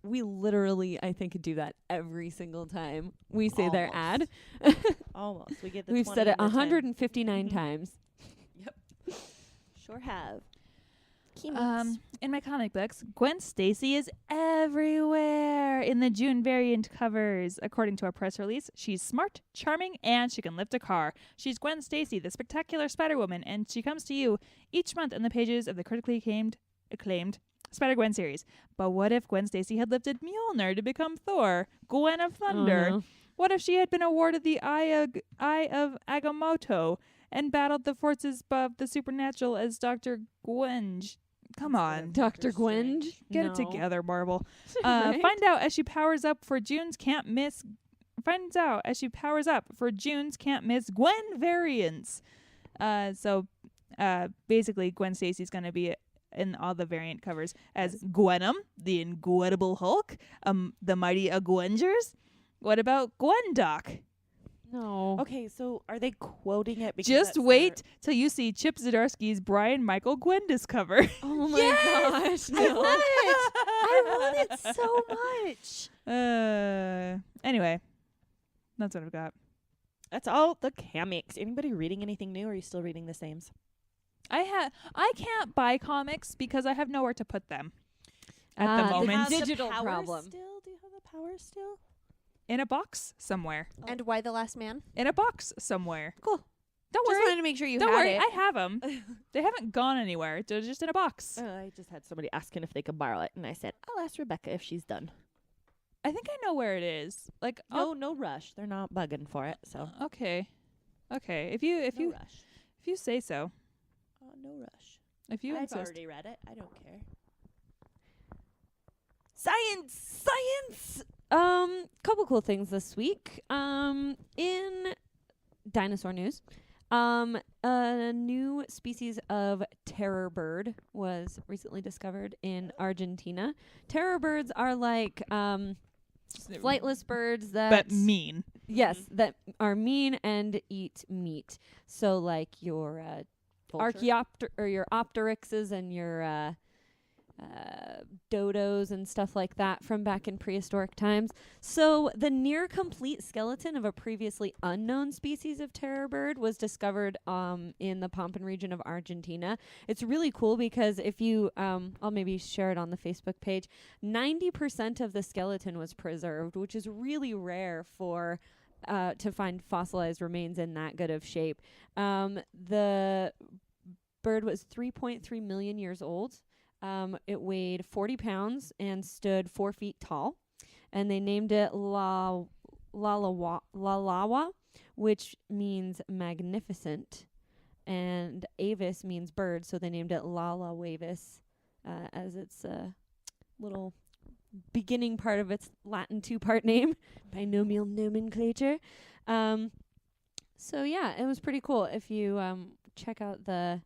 We literally, I think, do that every single time we say their ad. Almost. We get the We've 20 said it and the 10. 159 times. Sure have. In my comic books, Gwen Stacy is everywhere in the June variant covers. According to a press release, she's smart, charming, and she can lift a car. She's Gwen Stacy, the spectacular Spider-Woman, and she comes to you each month in the pages of the critically acclaimed Spider-Gwen series. But what if Gwen Stacy had lifted Mjolnir to become Thor, Gwen of Thunder? no. What if she had been awarded the Eye of Agamotto and battled the forces of the supernatural as Dr. Gwenge? Come on. Dr. Gwenge? Get No. it together, Marvel. Right? Find out as she powers up for June's can't miss. Finds out as she powers up for June's can't miss Gwen variants. Basically, Gwen Stacy's going to be in all the variant covers as Gwenum, the Incredible Hulk, the Mighty Agwengers. What about Gwendoc? No. Okay, so are they quoting it? Because Just that's wait till you see Chip Zdarsky's Brian Michael Gwendis cover. Oh my gosh. No. I want it so much. Anyway, that's what I've got. That's all the comics. Anybody reading anything new, or are you still reading the sames? I can't buy comics because I have nowhere to put them at Ah, the the moment. digital power problem. Still? Do you have the power still? In a box somewhere. And Why the Last Man? In a box somewhere. Cool. Don't Just worry. wanted to make sure you Don't had worry. it. I have them. They haven't gone anywhere. They're just in a box. I just had somebody asking if they could borrow it, and I said, I'll ask Rebecca if she's done. I think I know where it is. Like, No rush. They're not bugging for it, so okay. If you rush. say so. No rush. If you I've insist. already read it. I don't care. Science. Couple cool things this week. In dinosaur news, a new species of terror bird was recently discovered in Argentina. Terror birds are like flightless birds that But mean. Yes, that are mean and eat meat. So like your Archaeopter or your Opteryxes and your dodos and stuff like that from back in prehistoric times. So the near complete skeleton of a previously unknown species of terror bird was discovered in the Pampan region of Argentina. It's really cool because if you I'll maybe share it on the Facebook page, 90% of the skeleton was preserved, which is really rare for to find fossilized remains in that good of shape. The bird was 3.3 million years old. It weighed 40 pounds and stood 4 feet tall. And they named it Lalawa, which means magnificent. And avis means bird, so they named it Lalawavis as its little beginning part of its Latin 2-part name, binomial nomenclature. So yeah, it was pretty cool. If you check out the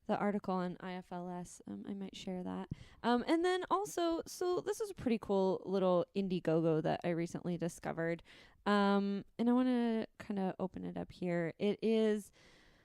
article on IFLS, I might share that. And then also, so this is a pretty cool little Indiegogo that I recently discovered. And I want to kind of open it up here. It is,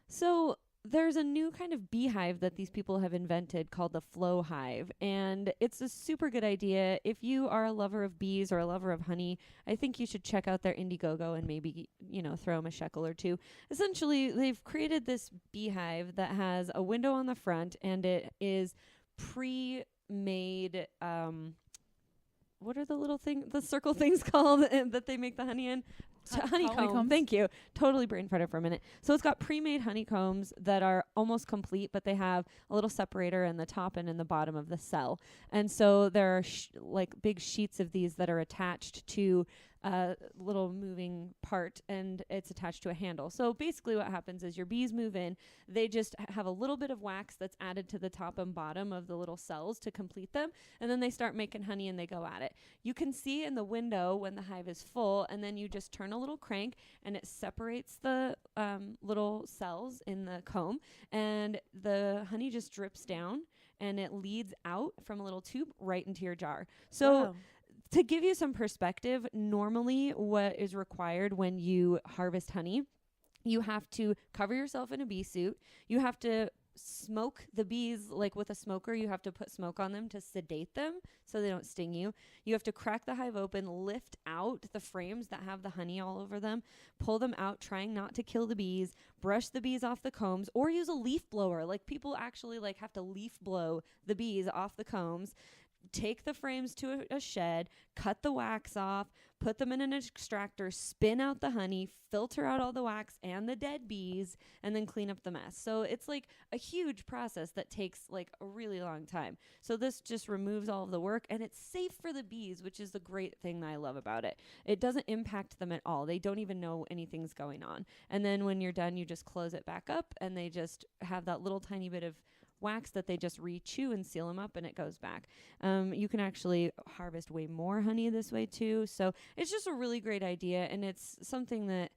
so there's a new kind of beehive that these people have invented called the Flow Hive. And it's a super good idea. If you are a lover of bees or a lover of honey, I think you should check out their Indiegogo and maybe, throw them a shekel or two. Essentially, they've created this beehive that has a window on the front and it is pre-made, what are the circle things called that they make the honey in? Honeycomb. Honeycombs. Thank you. Totally brain farted for a minute. So it's got pre-made honeycombs that are almost complete, but they have a little separator in the top and in the bottom of the cell. And so there are big sheets of these that are attached to a little moving part, and it's attached to a handle. So basically what happens is your bees move in. They just have a little bit of wax that's added to the top and bottom of the little cells to complete them. And then they start making honey and they go at it. You can see in the window when the hive is full, and then you just turn a little crank and it separates the little cells in the comb, and the honey just drips down and it leads out from a little tube right into your jar. So to give you some perspective, normally what is required when you harvest honey, you have to cover yourself in a bee suit. You have to smoke the bees, like with a smoker. You have to put smoke on them to sedate them so they don't sting you. You have to crack the hive open, lift out the frames that have the honey all over them, pull them out, trying not to kill the bees, brush the bees off the combs, or use a leaf blower. Like people actually have to leaf blow the bees off the combs. Take the frames to a shed, cut the wax off, put them in an extractor, spin out the honey, filter out all the wax and the dead bees, and then clean up the mess. So it's a huge process that takes a really long time. So this just removes all of the work, and it's safe for the bees, which is the great thing that I love about it. It doesn't impact them at all. They don't even know anything's going on. And then when you're done, you just close it back up, and they just have that little tiny bit of wax that they just re-chew and seal them up, and it goes back. You can actually harvest way more honey this way too. So it's just a really great idea, and it's something that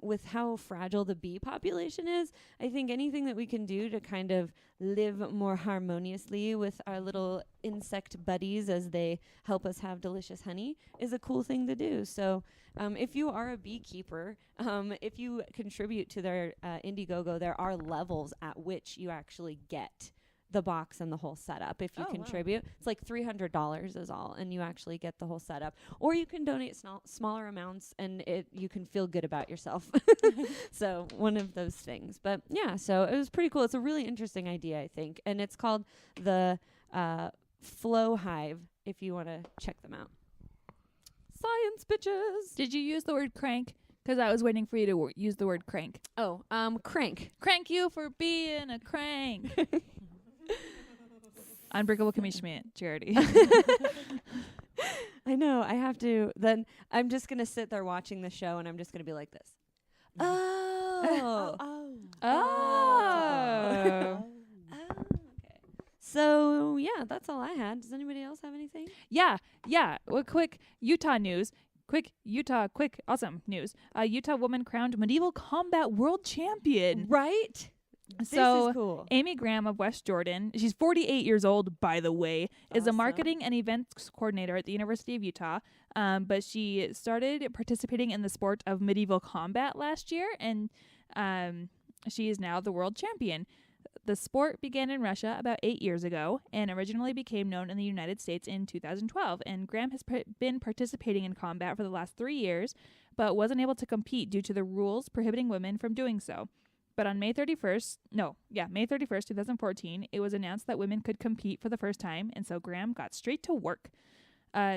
with how fragile the bee population is, I think anything that we can do to kind of live more harmoniously with our little insect buddies as they help us have delicious honey is a cool thing to do. So if you are a beekeeper, if you contribute to their Indiegogo, there are levels at which you actually get the box and the whole setup. If you contribute, it's like $300 is all, and you actually get the whole setup. Or you can donate smaller amounts, and you can feel good about yourself. So one of those things. But yeah, so it was pretty cool. It's a really interesting idea, I think, and it's called the Flow Hive. If you want to check them out. Science, bitches. Did you use the word crank? Because I was waiting for you to use the word crank. Oh, crank. Crank you for being a crank. Unbreakable Kimmy Schmidt, charity. I know. I have to. Then I'm just going to sit there watching the show, and I'm just going to be like this. Oh. Oh. Okay. So, yeah, that's all I had. Does anybody else have anything? Yeah. Well, quick Utah news. Quick awesome news. Utah woman crowned medieval combat world champion. Right? So is cool. Amy Graham of West Jordan, she's 48 years old, by the way, is a marketing and events coordinator at the University of Utah. But she started participating in the sport of medieval combat last year, and she is now the world champion. The sport began in Russia about 8 years ago and originally became known in the United States in 2012. And Graham has been participating in combat for the last 3 years, but wasn't able to compete due to the rules prohibiting women from doing so. But on May 31st, 2014, it was announced that women could compete for the first time, and so Graham got straight to work.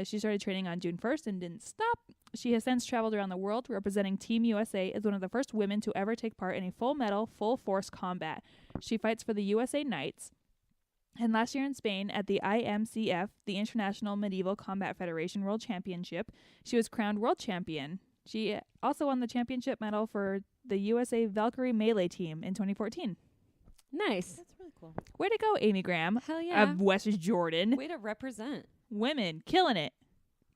She started training on June 1st and didn't stop. She has since traveled around the world representing Team USA as one of the first women to ever take part in a full medal, full force combat. She fights for the USA Knights. And last year in Spain at the IMCF, the International Medieval Combat Federation World Championship, she was crowned world champion. She also won the championship medal for the USA Valkyrie Melee team in 2014. Nice. That's really cool. Way to go, Amy Graham Hell yeah. of West Jordan. Way to represent. Women killing it.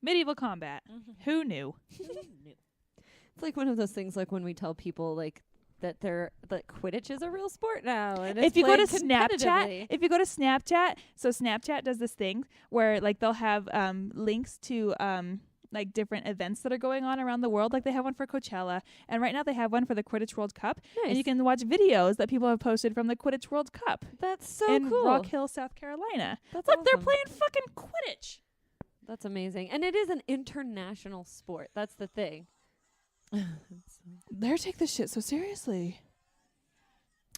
Medieval combat. Who knew? It's like one of those things like when we tell people like that Quidditch is a real sport now. And If you go to played Snapchat, so Snapchat does this thing where like they'll have links to like different events that are going on around the world. Like they have one for Coachella, and right now they have one for the Quidditch World Cup. Nice. And you can watch videos that people have posted from the Quidditch World Cup That's so in cool. Rock Hill, South Carolina. That's Look, they're awesome. playing fucking Quidditch. That's amazing. And it is an international sport. That's the thing. They take this shit so seriously.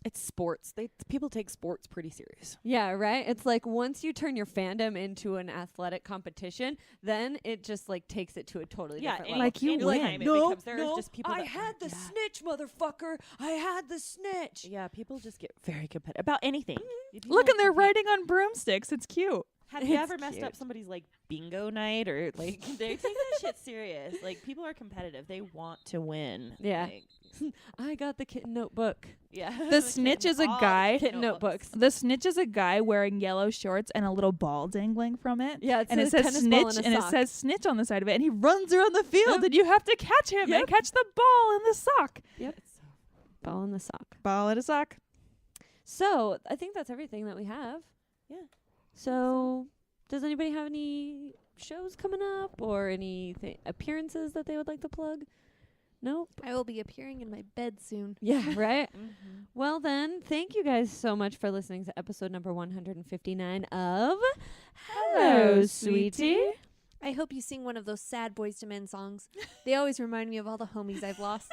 It's sports. People take sports pretty serious. Yeah, right? It's like once you turn your fandom into an athletic competition, then it just like takes it to a totally different level. like you win. Anytime it becomes, there are just people I that- had the Yeah. snitch, motherfucker. I had the snitch. Yeah, people just get very competitive about anything. People Look, and they're compete. riding on broomsticks. It's cute. Have you It's ever messed up cute. somebody's like bingo night or like they take that shit serious? Like people are competitive. They want to win. Yeah. Like, I got the kitten notebook. yeah. The snitch is a guy. Kitten notebooks. The snitch is a guy wearing yellow shorts and a little ball dangling from it. Yeah, it's And a it says tennis ball snitch, and a and it sock. says snitch on the side of it, and he runs around the field, Yep. and you have to catch him and Yep. catch the ball in the sock. Ball in the sock. Ball in a sock. So I think that's everything that we have. Yeah. So does anybody have any shows coming up or any appearances that they would like to plug? Nope. I will be appearing in my bed soon. Yeah, right? Mm-hmm. Well, then, thank you guys so much for listening to episode number 159 of Hello, Sweetie. I hope you sing one of those sad Boys to Men songs. They always remind me of all the homies I've lost.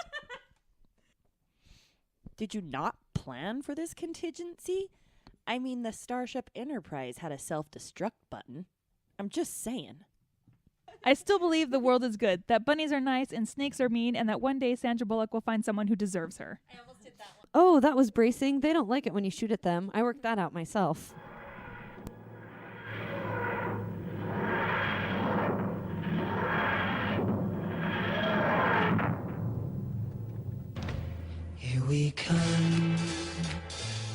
Did you not plan for this contingency? I mean, the Starship Enterprise had a self-destruct button. I'm just saying. I still believe the world is good, that bunnies are nice and snakes are mean, and that one day Sandra Bullock will find someone who deserves her. Oh, that was bracing. They don't like it when you shoot at them. I worked that out myself. Here we come,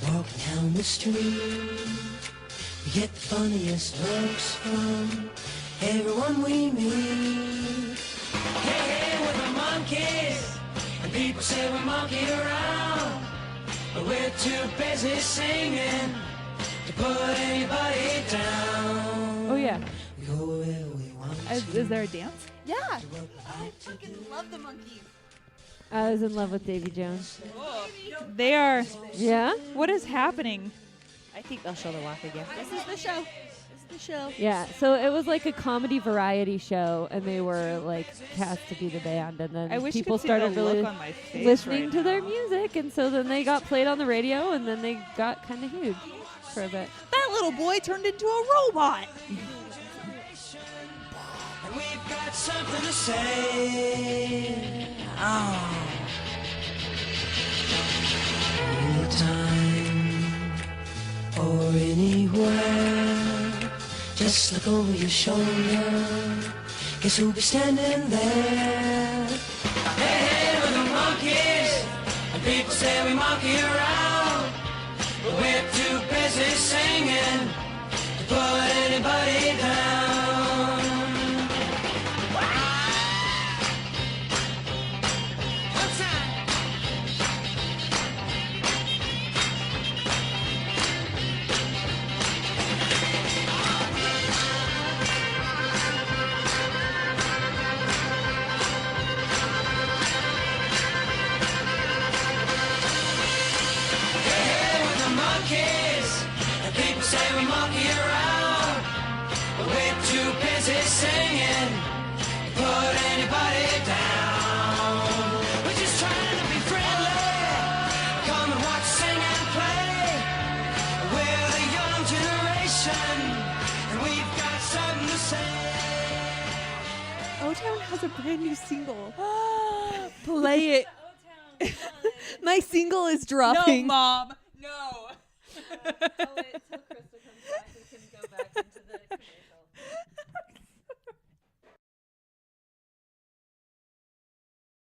walking down the street. We get the funniest looks from everyone we meet. Hey, hey, we're the monkeys, and people say we monkey around, but we're too busy singing to put anybody down. Oh, yeah. We go where we want Is there a dance? Yeah. I fucking love the monkeys. I was in love with Davy Jones. They are. Yeah? What is happening? I think they'll show the walk again. This is the show. This is the show. Yeah, so it was like a comedy variety show, and they were like cast to be the band, and then I wish people you could see started the really look on my face listening right to their now. music, and so then they got played on the radio, and then they got kind of huge for a bit. That little boy turned into a robot. and we've got something to say. Oh. Anytime or anywhere, just look over your shoulder. Guess who'll be standing there? Hey, hey, we're the monkeys, and people say we monkey around, but we're too busy singing to put anybody down. has a brand new single. Play it. My single is dropping. No, Mom. No. Oh, it took